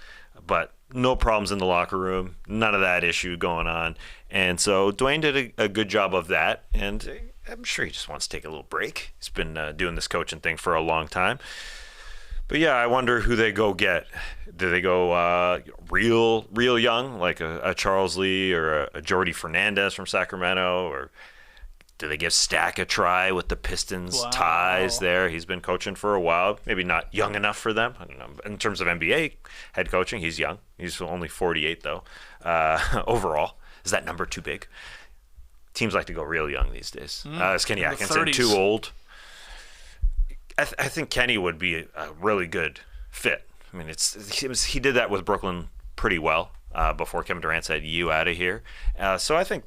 But no problems in the locker room, none of that issue going on. And so Dwane did a good job of that, and I'm sure he just wants to take a little break. He's been doing this coaching thing for a long time. But yeah, I wonder who they go get. Do they go real young, like a Charles Lee or a Jordy Fernandez from Sacramento, or do they give Stack a try with the Pistons ties there? He's been coaching for a while. Maybe not young enough for them. I don't know. In terms of NBA head coaching, he's young. He's only 48, though, overall. Is that number too big? Teams like to go real young these days. Is Kenny Atkinson too old? I think Kenny would be a really good fit. I mean, he did that with Brooklyn pretty well before Kevin Durant said, "You out of here." So I think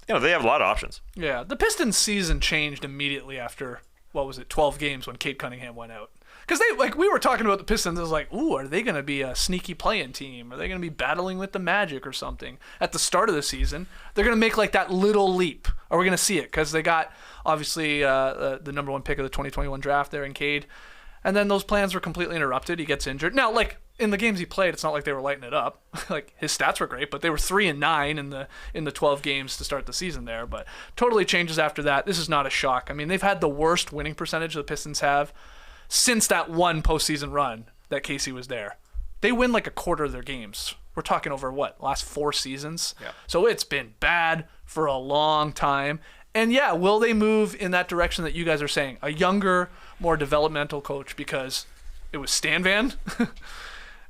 they have a lot of options. Yeah, the Pistons season changed immediately after 12 games when Cade Cunningham went out. Because we were talking about the Pistons, it was like, ooh, are they going to be a sneaky play-in team? Are they going to be battling with the Magic or something? At the start of the season, they're going to make like that little leap. Are we going to see it? Because they got, obviously, the number 1 pick of the 2021 draft there in Cade. And then those plans were completely interrupted. He gets injured. Now, in the games he played, it's not like they were lighting it up. His stats were great, but they were 3-9 in the 12 games to start the season there. But totally changes after that. This is not a shock. I mean, they've had the worst winning percentage the Pistons have since that one postseason run that Casey was there. They win like a quarter of their games. We're talking over last 4 seasons? Yeah. So it's been bad for a long time. And yeah, will they move in that direction that you guys are saying? A younger, more developmental coach, because it was Stan Van,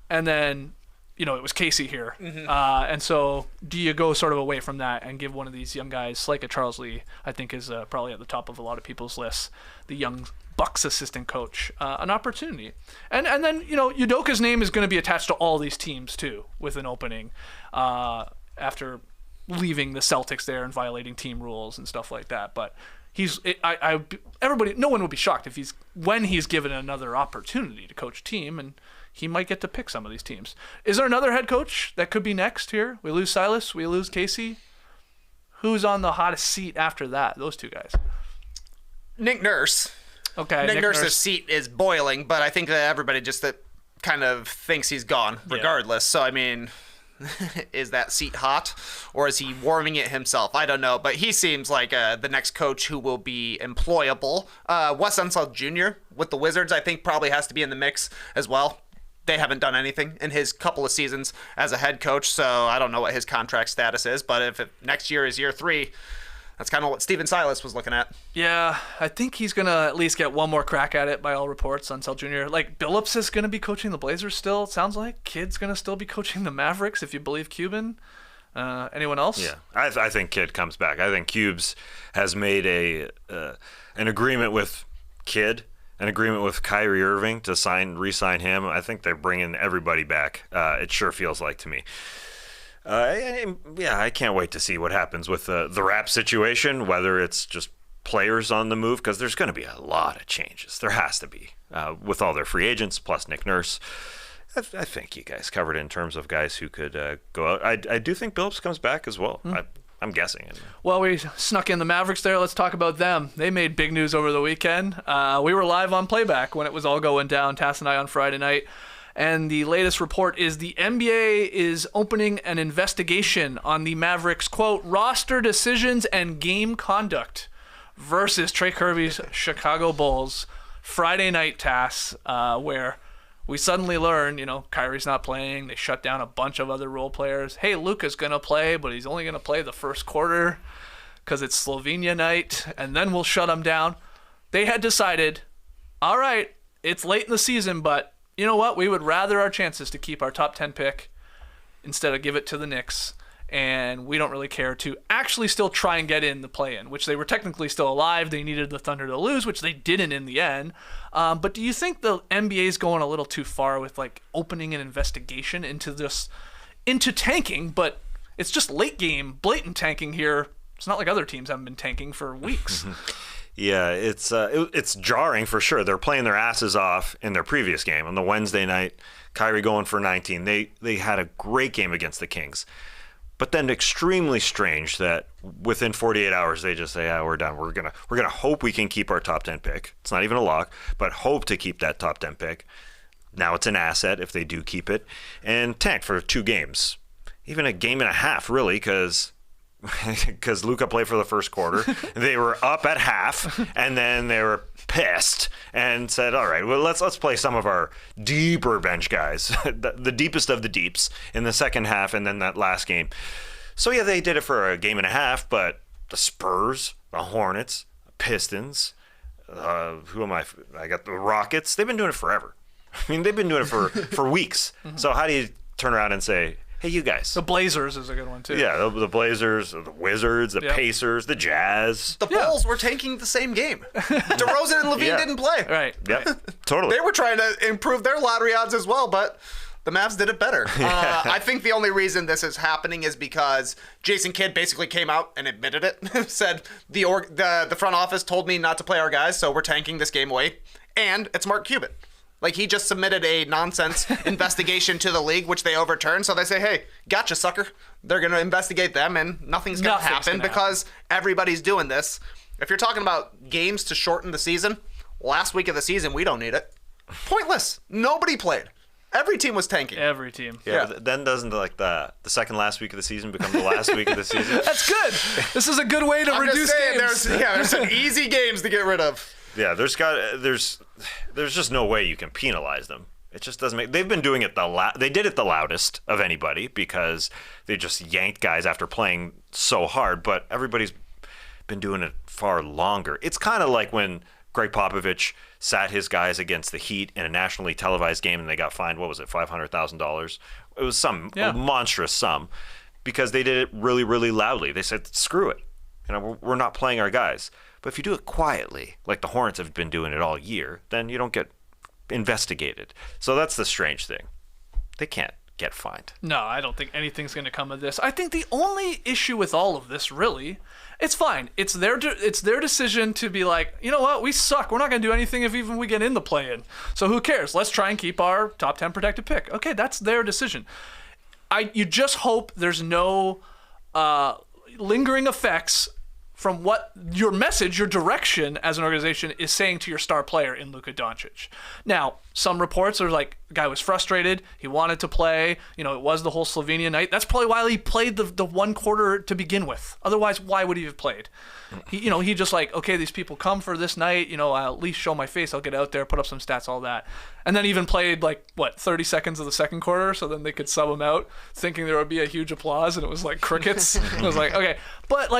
and then, it was Casey here. Mm-hmm. And so do you go sort of away from that and give one of these young guys, like a Charles Lee, I think is probably at the top of a lot of people's lists, the young Bucks assistant coach, an opportunity? And then, Udoka's name is going to be attached to all these teams too, with an opening after leaving the Celtics there and violating team rules and stuff like that. But no one would be shocked if when he's given another opportunity to coach a team, and he might get to pick some of these teams. Is there another head coach that could be next here? We lose Silas, we lose Casey. Who's on the hottest seat after that? Those two guys. Nick Nurse. Okay. Nick Nurse's seat is boiling, but I think that everybody just kind of thinks he's gone regardless. Yeah. So, I mean, is that seat hot, or is he warming it himself? I don't know, but he seems like the next coach who will be employable. Wes Unseld Jr. with the Wizards, I think, probably has to be in the mix as well. They haven't done anything in his couple of seasons as a head coach, so I don't know what his contract status is, but if next year is year 3, that's kind of what Stephen Silas was looking at. Yeah, I think he's going to at least get one more crack at it by all reports. Unseld Jr. Like, Billups is going to be coaching the Blazers still, it sounds like. Kidd's going to still be coaching the Mavericks, if you believe Cuban. Anyone else? Yeah, I think Kidd comes back. I think Cubes has made an agreement with Kidd, an agreement with Kyrie Irving to re-sign him. I think they're bringing everybody back. It sure feels like to me. I can't wait to see what happens with the Rap situation, whether it's just players on the move, because there's going to be a lot of changes. There has to be, with all their free agents, plus Nick Nurse. I think you guys covered it in terms of guys who could go out. I do think Billups comes back as well. I'm guessing. Well, we snuck in the Mavericks there. Let's talk about them. They made big news over the weekend. We were live on playback when it was all going down, Tass and I, on Friday night. And the latest report is the NBA is opening an investigation on the Mavericks, quote, roster decisions and game conduct versus Trey Kirby's Chicago Bulls. Friday night, Tass, where we suddenly learn, Kyrie's not playing. They shut down a bunch of other role players. Hey, Luka's going to play, but he's only going to play the first quarter because it's Slovenia night, and then we'll shut him down. They had decided, all right, it's late in the season, but you know what? We would rather our chances to keep our top 10 pick instead of give it to the Knicks, and we don't really care to actually still try and get in the play-in, which they were technically still alive. They needed the Thunder to lose, which they didn't in the end. But do you think the NBA is going a little too far with opening an investigation into tanking? But it's just late game, blatant tanking here. It's not like other teams haven't been tanking for weeks. Yeah, it's jarring for sure. They're playing their asses off in their previous game on the Wednesday night. Kyrie going for 19. They had a great game against the Kings. But then extremely strange that within 48 hours they just say, we're done. We're gonna hope we can keep our top 10 pick. It's not even a lock, but hope to keep that top 10 pick. Now it's an asset if they do keep it, and tank for 2 games, even a game and a half really, because Luka played for the first quarter. They were up at half, and then they were pissed and said, all right, well, let's play some of our deeper bench guys, the deepest of the deeps in the second half, and then that last game. So, yeah, they did it for a game and a half, but the Spurs, the Hornets, Pistons, who am I? I got the Rockets. They've been doing it forever. I mean, they've been doing it for weeks. Mm-hmm. So how do you turn around and say, hey, you guys. The Blazers is a good one, too. Yeah, the Blazers, the Wizards, the Pacers, the Jazz. The Bulls were tanking the same game. DeRozan and Levine didn't play. Right. Yep, totally. They were trying to improve their lottery odds as well, but the Mavs did it better. I think the only reason this is happening is because Jason Kidd basically came out and admitted it. Said the front office told me not to play our guys, so we're tanking this game away. And it's Mark Cuban. Like, he just submitted a nonsense investigation to the league, which they overturned. So they say, hey, gotcha, sucker. They're going to investigate them, and nothing's going to happen because everybody's doing this. If you're talking about games to shorten the season, last week of the season, we don't need it. Pointless. Nobody played. Every team was tanking. Every team. Yeah. Then doesn't the second last week of the season become the last week of the season? That's good. This is a good way to reduce games. There's some easy games to get rid of. Yeah, there's just no way you can penalize them. It just doesn't make. They've been doing it they did it the loudest of anybody because they just yanked guys after playing so hard. But everybody's been doing it far longer. It's kind of like when Greg Popovich sat his guys against the Heat in a nationally televised game and they got fined, what was it, $500,000? It was a monstrous sum because they did it really, really loudly. They said, screw it. We're not playing our guys. But if you do it quietly, like the Hornets have been doing it all year, then you don't get investigated. So that's the strange thing. They can't get fined. No, I don't think anything's going to come of this. I think the only issue with all of this, really, it's fine. It's their decision to be like, you know what, we suck. We're not going to do anything if even we get in the play-in. So who cares? Let's try and keep our top 10 protected pick. Okay, that's their decision. You just hope there's no lingering effects from what your message, your direction as an organization is saying to your star player in Luka Doncic. Now, some reports are like, the guy was frustrated. He wanted to play. It was the whole Slovenia night. That's probably why he played the one quarter to begin with. Otherwise, why would he have played? He just like, okay, these people come for this night. I'll at least show my face. I'll get out there, put up some stats, all that. And then even played 30 seconds of the second quarter so then they could sub him out, thinking there would be a huge applause, and it was like crickets. It was like, okay. But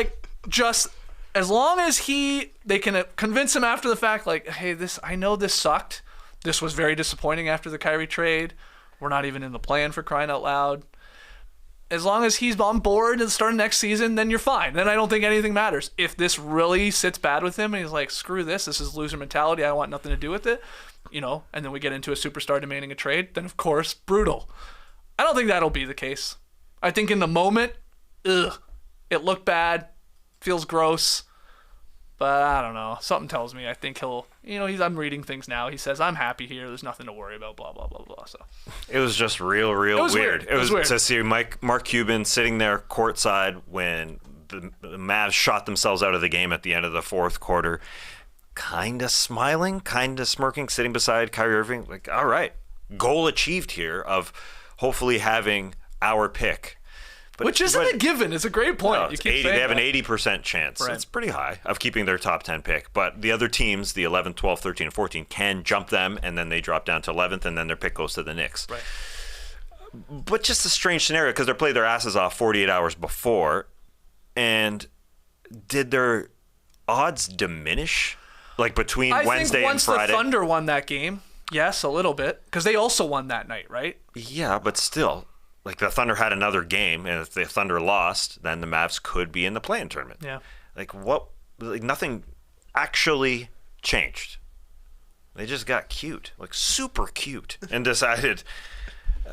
just as long as they can convince him after the fact, like, hey, I know this sucked. This was very disappointing after the Kyrie trade. We're not even in the plan, for crying out loud. As long as he's on board and starting next season, then you're fine. Then I don't think anything matters. If this really sits bad with him and he's like, screw this is loser mentality, I want nothing to do with it, and then we get into a superstar demanding a trade, then of course, brutal. I don't think that'll be the case. I think in the moment, it looked bad. Feels gross, but I don't know. Something tells me I think he'll, I'm reading things now. He says, I'm happy here. There's nothing to worry about, blah, blah, blah, blah. So it was just real weird. It was weird to see Mark Cuban sitting there courtside when the Mavs shot themselves out of the game at the end of the fourth quarter, kind of smiling, kind of smirking, sitting beside Kyrie Irving. Like, all right, goal achieved here of hopefully having our pick. Which isn't a given. It's a great point. No, they have an 80% chance. Right. It's pretty high of keeping their top 10 pick. But the other teams, the 11, 12, 13, and 14, can jump them, and then they drop down to 11th, and then their pick goes to the Knicks. Right. But just a strange scenario because they played their asses off 48 hours before. And did their odds diminish? Between Wednesday and Friday? Once the Thunder won that game, yes, a little bit. Because they also won that night, right? Yeah, but still. The Thunder had another game, and if the Thunder lost, then the Mavs could be in the play-in tournament. Yeah. Nothing actually changed. They just got cute, super cute, and decided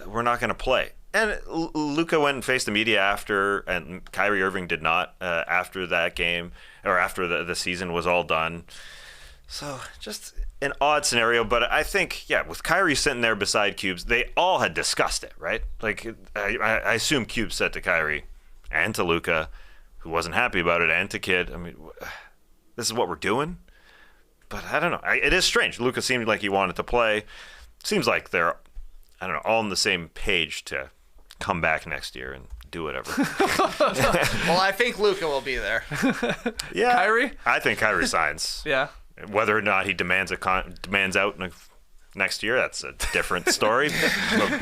we're not going to play. And Luka went and faced the media after, and Kyrie Irving did not after that game, or after the season was all done. So just an odd scenario, but I think, with Kyrie sitting there beside Cubes, they all had discussed it, right? I assume Cubes said to Kyrie and to Luka, who wasn't happy about it, and to Kid, this is what we're doing? But I don't know. It is strange. Luka seemed like he wanted to play. Seems like they're, all on the same page to come back next year and do whatever. Well, I think Luka will be there. Yeah. Kyrie? I think Kyrie signs. Yeah. Whether or not he demands out next year, that's a different story.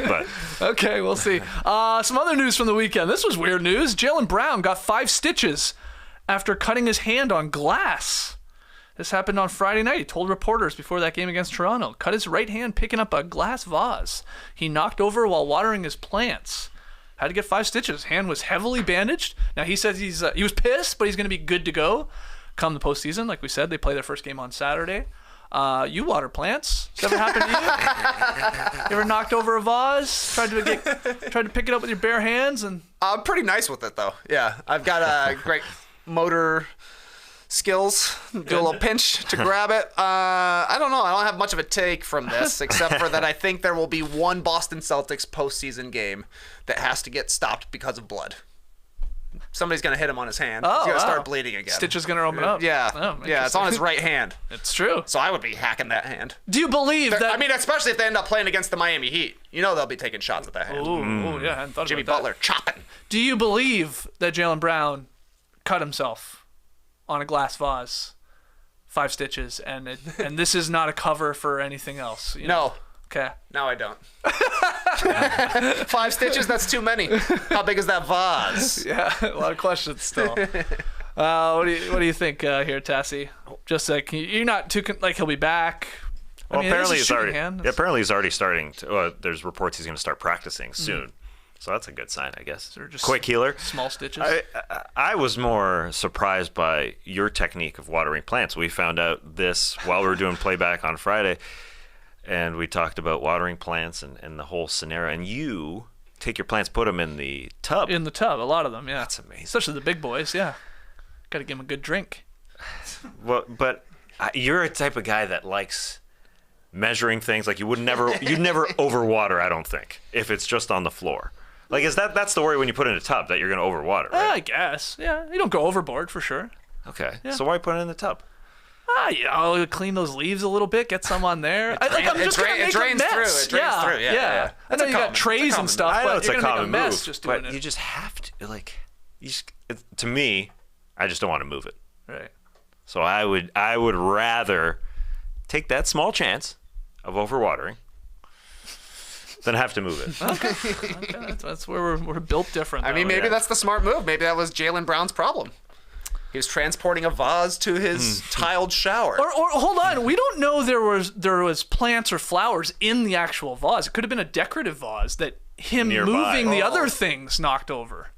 but okay, we'll see. Some other news from the weekend. This was weird news. Jaylen Brown got 5 stitches after cutting his hand on glass. This happened on Friday night. He told reporters before that game against Toronto. Cut his right hand picking up a glass vase he knocked over while watering his plants. Had to get 5 stitches. Hand was heavily bandaged. Now he says he was pissed, but he's going to be good to go come the postseason. Like we said, they play their first game on Saturday. You water plants. Has that ever happened to you? You ever knocked over a vase? Tried to pick it up with your bare hands? And I'm pretty nice with it though. Yeah, I've got a great motor skills. Do a little pinch to grab it. I don't know. I don't have much of a take from this, except for that I think there will be one Boston Celtics postseason game that has to get stopped because of blood. Somebody's going to hit him on his hand. He's going to start bleeding again. Stitch is going to open up. Yeah. Yeah, it's on his right hand. It's true. So I would be hacking that hand. Do you believe that... especially if they end up playing against the Miami Heat. They'll be taking shots at that hand. Ooh, yeah. I hadn't thought Jimmy about Butler chopping. Do you believe that Jaylen Brown cut himself on a glass vase, 5 stitches, and this is not a cover for anything else? No. Okay. No, I don't. 5 stitches? That's too many. How big is that vase? Yeah, a lot of questions still. What do you think here, Tassie? Just like you're not too like he'll be back. Well, apparently he's already. Hand. Yeah, apparently he's already starting. There's reports he's going to start practicing soon, so that's a good sign, I guess. Just quick healer. Small stitches. I was more surprised by your technique of watering plants. We found out this while we were doing playback on Friday, and we talked about watering plants and the whole scenario. And you take your plants, put them in the tub. In the tub, a lot of them. Yeah, that's amazing. Especially the big boys. Yeah, got to give them a good drink. Well, but you're a type of guy that likes measuring things. Like you'd never overwater, I don't think, if it's just on the floor. Like that's the worry when you put it in a tub, that you're going to overwater, right? I guess. Yeah, you don't go overboard for sure. Okay. Yeah. So why put it in the tub? Clean those leaves a little bit, get some on there. It drains through. Yeah. I know you got trays and stuff, I know but it's you're a gonna common make a mess move, just doing but it. you just have to to me, I just don't want to move it. Right. So I would rather take that small chance of overwatering than have to move it. Okay. That's where we're built different. I mean, maybe that's the smart move. Maybe that was Jaylen Brown's problem. He was transporting a vase to his tiled shower. Or hold on, we don't know there was plants or flowers in the actual vase. It could have been a decorative vase that him Nearby. moving the other things knocked over.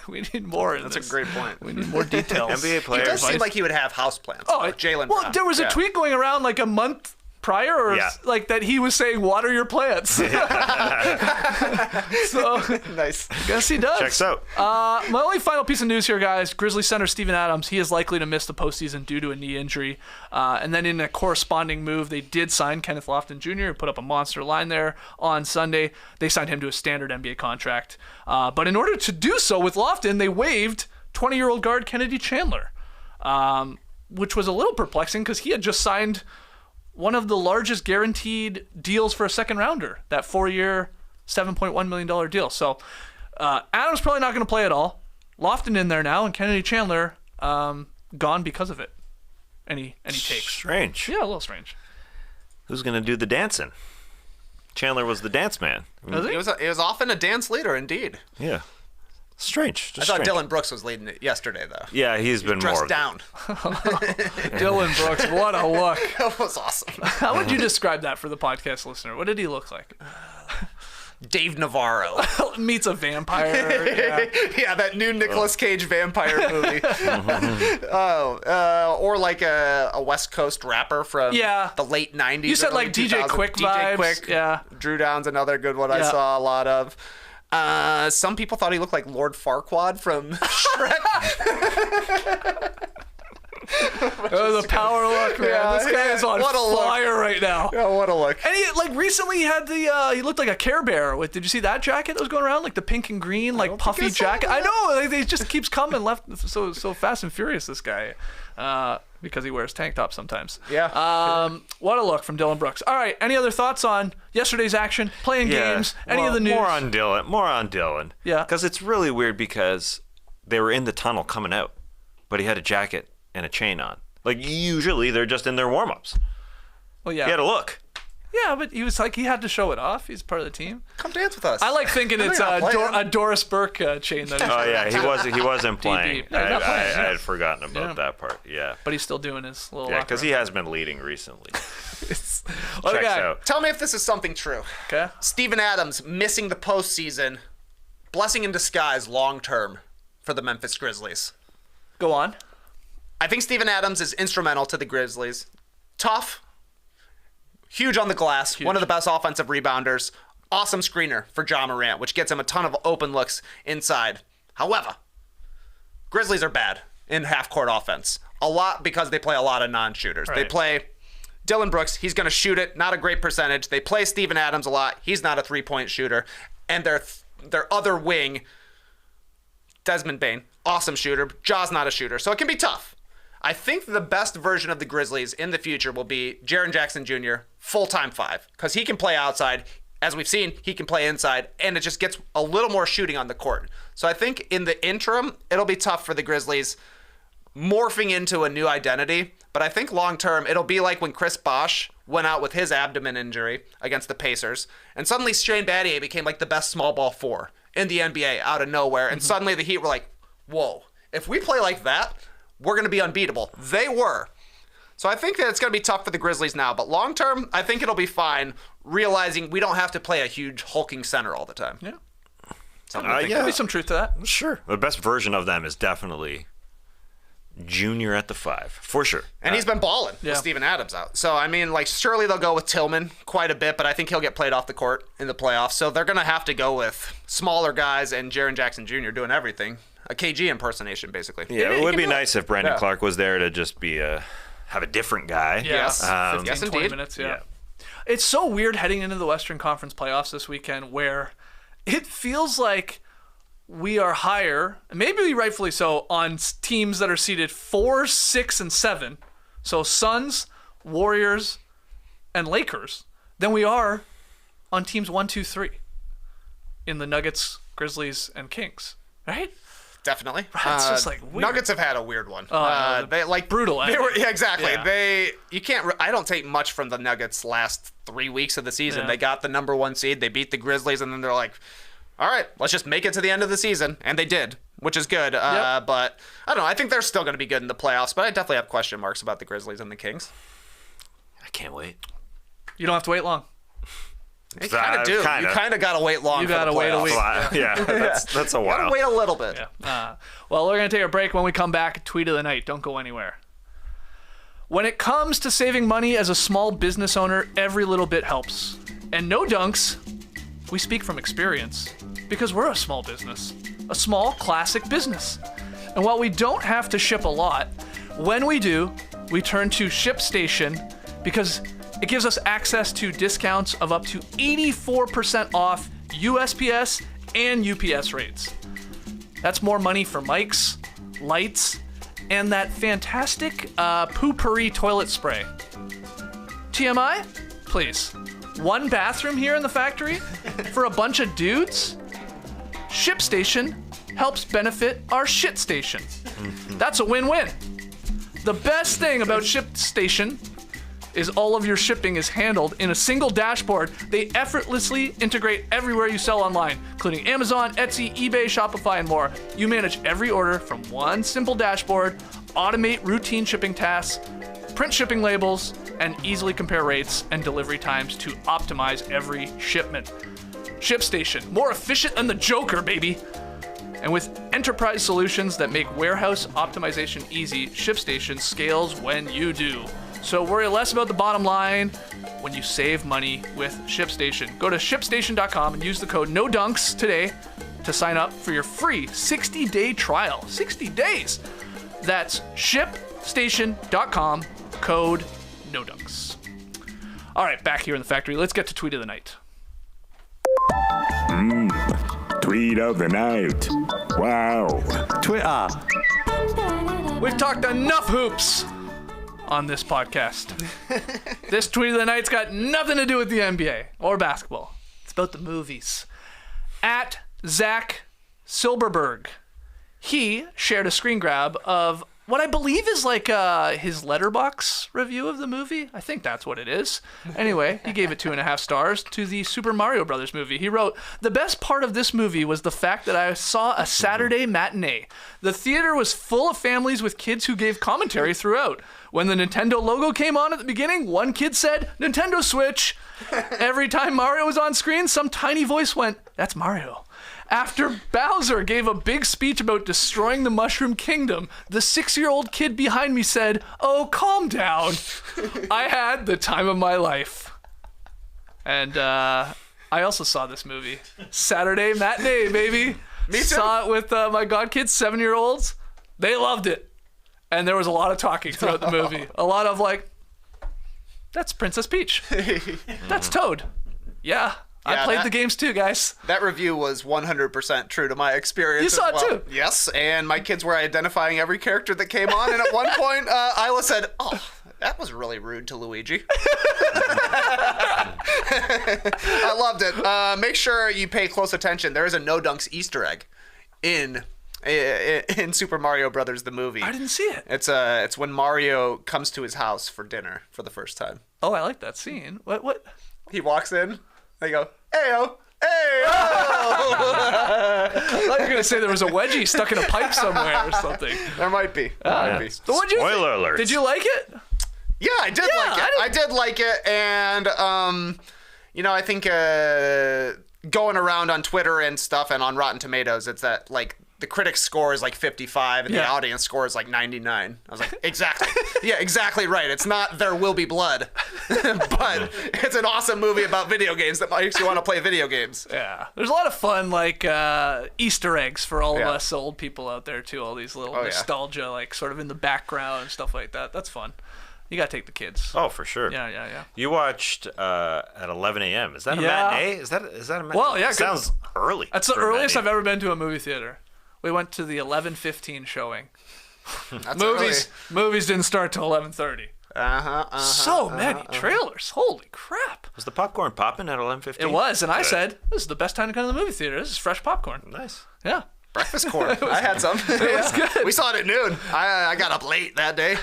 We need more. That's a great point. We need more details. NBA He players. does seem like he would have houseplants. Jaylen Brown. Well, there was a tweet going around like a month prior, or like that he was saying, "Water your plants." So nice. Guess he does. Checks out. My only final piece of news here, guys. Grizzlies center Steven Adams, he is likely to miss the postseason due to a knee injury. And then in a corresponding move, they did sign Kenneth Lofton Jr., who put up a monster line there on Sunday. They signed him to a standard NBA contract. But in order to do so with Lofton, they waived 20-year-old guard Kennedy Chandler, which was a little perplexing because he had just signed one of the largest guaranteed deals for a second rounder, that 4-year, $7.1 million deal. So Adams probably not going to play at all. Lofton in there now, and Kennedy Chandler gone because of it. Any takes? Strange. Yeah, a little strange. Who's going to do the dancing? Chandler was the dance man. He was often a dance leader, indeed. Yeah. Strange. I thought Dylan Brooks was leading it yesterday, though. Yeah, he's been dressed more down. Dylan Brooks, what a look. That was awesome. How would you describe that for the podcast listener? What did he look like? Dave Navarro. Meets a vampire. Yeah, that new Nicolas Cage vampire movie. Or like a West Coast rapper from the late 90s. You said like DJ Quick vibes. DJ Quick. Yeah. Drew Down's another good one I saw a lot of. Some people thought he looked like Lord Farquaad from Shrek. The power look, man. Yeah, this guy is on fire right now. Yeah, what a look. And he recently had he looked like a Care Bear with, did you see that jacket that was going around? Like the pink and green, like puffy jacket. I know, like, they just keeps coming left so fast and furious, this guy. Because he wears tank tops sometimes. Yeah. What a look from Dylan Brooks. All right, any other thoughts on yesterday's action, playing games, any of the news? More on Dylan. Yeah. Because it's really weird because they were in the tunnel coming out, but he had a jacket and a chain on. Like, usually they're just in their warm-ups. Well, yeah. He had a look. Yeah, but he was like, he had to show it off. He's part of the team. Come dance with us. I like thinking it's a Doris Burke chain. That he wasn't playing. No, he's not playing. I had forgotten about that part. Yeah. But he's still doing his little. Yeah, because he has been leading recently. Checks out. Tell me if this is something true. Okay. Steven Adams missing the postseason, blessing in disguise long term for the Memphis Grizzlies. Go on. I think Steven Adams is instrumental to the Grizzlies. Tough. Huge on the glass. One of the best offensive rebounders. Awesome screener for Ja Morant, which gets him a ton of open looks inside. However, Grizzlies are bad in half-court offense. A lot because they play a lot of non-shooters. Right. They play Dylan Brooks. He's going to shoot it. Not a great percentage. They play Steven Adams a lot. He's not a three-point shooter. And their other wing, Desmond Bane, awesome shooter. Ja's not a shooter. So it can be tough. I think the best version of the Grizzlies in the future will be Jaren Jackson Jr., full-time 5, because he can play outside. As we've seen, he can play inside, and it just gets a little more shooting on the court. So I think in the interim, it'll be tough for the Grizzlies morphing into a new identity. But I think long-term, it'll be like when Chris Bosh went out with his abdomen injury against the Pacers, and suddenly Shane Battier became like the best small ball 4 in the NBA out of nowhere, and suddenly the Heat were like, whoa, if we play like that, we're going to be unbeatable. They were. So I think that it's going to be tough for the Grizzlies now. But long term, I think it'll be fine, realizing we don't have to play a huge hulking center all the time. Yeah. There'll be some truth to that. Sure. The best version of them is definitely Junior at the 5, for sure. And he's been balling with Steven Adams out. So, I mean, like, surely they'll go with Tillman quite a bit, but I think he'll get played off the court in the playoffs. So they're going to have to go with smaller guys and Jaren Jackson Jr. doing everything. A KG impersonation, basically. Yeah, it would be nice if Brandon Clark was there to just be have a different guy. Yes. 15, 20 minutes, yeah. It's so weird heading into the Western Conference playoffs this weekend where it feels like we are higher, maybe rightfully so, on teams that are seeded 4, 6, and 7. So Suns, Warriors, and Lakers than we are on teams 1, 2, 3 in the Nuggets, Grizzlies, and Kings, right? Definitely. It's just like weird. Nuggets have had a weird one. They like brutal. They were, yeah, exactly. Yeah. You can't. I don't take much from the Nuggets last 3 weeks of the season. Yeah. They got the number 1 seed. They beat the Grizzlies, and then they're like, all right, let's just make it to the end of the season, and they did, which is good. But I don't know. I think they're still going to be good in the playoffs. But I definitely have question marks about the Grizzlies and the Kings. I can't wait. You don't have to wait long. You kind of do. You kind of got to wait long. You got to wait a week. Yeah, that's a while. Got to wait a little bit. Yeah. Well, we're going to take a break. When we come back, tweet of the night. Don't go anywhere. When it comes to saving money as a small business owner, every little bit helps. And No Dunks, we speak from experience because we're a small business, a small classic business. And while we don't have to ship a lot, when we do, we turn to ShipStation because it gives us access to discounts of up to 84% off USPS and UPS rates. That's more money for mics, lights, and that fantastic poo-pourri toilet spray. TMI? Please. One bathroom here in the factory for a bunch of dudes? ShipStation helps benefit our shit station. That's a win-win. The best thing about ShipStation is all of your shipping is handled in a single dashboard. They effortlessly integrate everywhere you sell online, including Amazon, Etsy, eBay, Shopify, and more. You manage every order from one simple dashboard, automate routine shipping tasks, print shipping labels, and easily compare rates and delivery times to optimize every shipment. ShipStation, more efficient than the Joker, baby. And with enterprise solutions that make warehouse optimization easy, ShipStation scales when you do. So worry less about the bottom line when you save money with ShipStation. Go to ShipStation.com and use the code NODUNKS today to sign up for your free 60-day trial. 60 days. That's ShipStation.com, code NODUNKS. All right, back here in the factory. Let's get to Tweet of the Night. Tweet of the Night. Wow. Twitter. We've talked enough hoops on this podcast. This Tweet of the Night's got nothing to do with the NBA or basketball. It's about the movies. At Zach Silberberg, he shared a screen grab of what I believe is like his Letterboxd review of the movie. I think that's what it is. Anyway, he gave it 2.5 stars to the Super Mario Brothers movie. He wrote, "The best part of this movie was the fact that I saw a Saturday matinee. The theater was full of families with kids who gave commentary throughout. When the Nintendo logo came on at the beginning, one kid said, 'Nintendo Switch.' Every time Mario was on screen, some tiny voice went, 'That's Mario.' After Bowser gave a big speech about destroying the Mushroom Kingdom, the 6-year-old kid behind me said, 'Oh, calm down.' I had the time of my life." And I also saw this movie. Saturday matinee, baby. Me too. Saw it with my godkids, 7-year-olds. They loved it. And there was a lot of talking throughout the movie. A lot of like, "That's Princess Peach. That's Toad. Yeah. I played the games too, guys." That review was 100% true to my experience. You saw as well. it too? Yes, and my kids were identifying every character that came on, and at one point, Isla said, "Oh, that was really rude to Luigi." I loved it. Make sure you pay close attention. There is a No Dunks Easter egg in Super Mario Brothers, the movie. I didn't see it. It's when Mario comes to his house for dinner for the first time. Oh, I like that scene. What? He walks in, they go, "Ayo, ayo." I thought you were going to say there was a wedgie stuck in a pipe somewhere or something. There might be. So what'd you Spoiler alert. Did you like it? Yeah, I did like it. I did like it, and I think going around on Twitter and stuff and on Rotten Tomatoes, it's that like the critic score is like 55 and the audience score is like 99. I was like, exactly. Yeah, exactly right. It's not There Will Be Blood, but it's an awesome movie about video games that makes you want to play video games. Yeah. There's a lot of fun, like, Easter eggs for all of us old people out there, too. All these little nostalgia, like, sort of in the background and stuff like that. That's fun. You got to take the kids. Oh, for sure. Yeah. You watched at 11 a.m. Is that a matinee? Is that a matinee? Well, yeah. Sounds early. That's the earliest I've ever been to a movie theater. We went to the 11:15 showing. Movies didn't start till 11:30. So many trailers. Holy crap. Was the popcorn popping at 11:15? It was, and I said, this is the best time to come to the movie theater. This is fresh popcorn. Nice. Yeah. Breakfast corn. I had some. It was good. We saw it at noon. I got up late that day.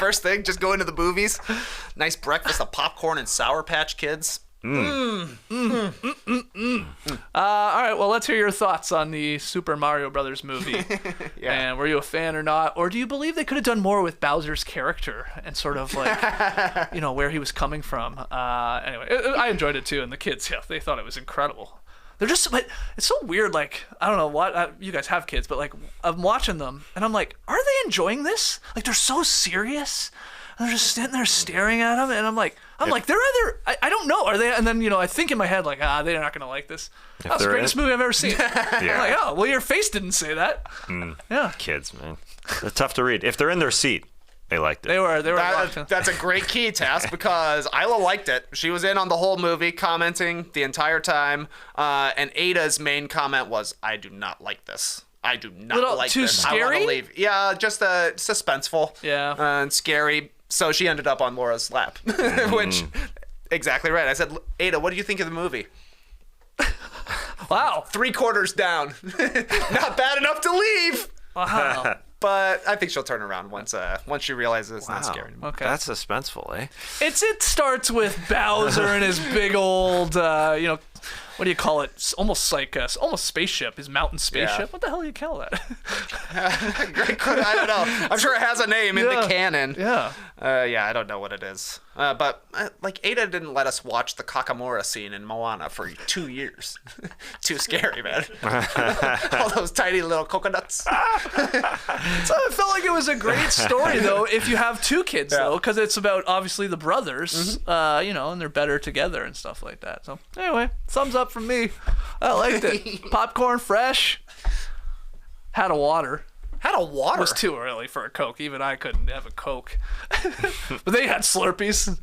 First thing, just go into the movies. Nice breakfast of popcorn and Sour Patch Kids. All right, well, let's hear your thoughts on the Super Mario Brothers movie. And were you a fan or not? Or do you believe they could have done more with Bowser's character and sort of like, where he was coming from? Anyway, I enjoyed it too, and the kids, they thought it was incredible. They're just, but it's so weird, like, I don't know what, you guys have kids, but like, I'm watching them, and I'm like, are they enjoying this? Like, they're so serious. They're just sitting there staring at him, and I'm like, they're either, I don't know, are they? And then, I think in my head, like, they're not going to like this. That's the greatest movie I've ever seen. I'm like, oh, well, your face didn't say that. Yeah. Kids, man. They're tough to read. If they're in their seat, they liked it. They were. That's a great key, Task, because Isla liked it. She was in on the whole movie, commenting the entire time. And Ada's main comment was, I do not like this. I do not like too this. Scary? I want to leave. Yeah, just suspenseful. Yeah. And scary. So she ended up on Laura's lap, which, exactly right. I said, Ada, what do you think of the movie? Wow. 3/4 down. Not bad enough to leave. Wow. But I think she'll turn around once she realizes it's not scary anymore. Okay. That's suspenseful, eh? It starts with Bowser and his big old, what do you call it? Almost like almost spaceship. His mountain spaceship. Yeah. What the hell do you call that? I don't know. I'm sure it has a name in the canon. Yeah. I don't know what it is. But Ada didn't let us watch the Kakamora scene in Moana for 2 years. Too scary, man. All those tiny little coconuts. So I felt like it was a great story, though, if you have two kids, though, because it's about, obviously, the brothers, and they're better together and stuff like that. So, anyway, thumbs up from me. I liked it. Popcorn, fresh. Had a water. It was too early for a Coke. Even I couldn't have a Coke. But they had Slurpees.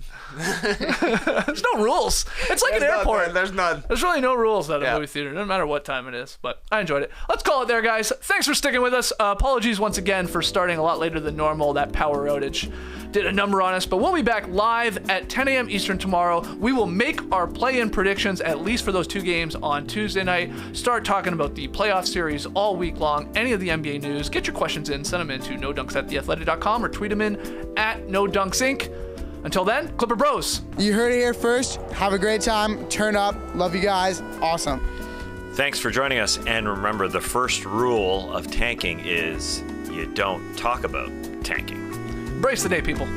There's no rules. It's like an airport. There's none. There's really no rules at a movie theater. No matter what time it is. But I enjoyed it. Let's call it there, guys. Thanks for sticking with us. Apologies once again for starting a lot later than normal. That power outage did a number on us. But we'll be back live at 10 a.m. Eastern tomorrow. We will make our play-in predictions, at least for those two games, on Tuesday night. Start talking about the playoff series all week long. Any of the NBA news. Get your questions in. Send them in to nodunks@theathletic.com or tweet them in @NoDunksInc. Until then, Clipper Bros. You heard it here first. Have a great time. Turn up. Love you guys. Awesome. Thanks for joining us. And remember, the first rule of tanking is you don't talk about tanking. Brace the day, people.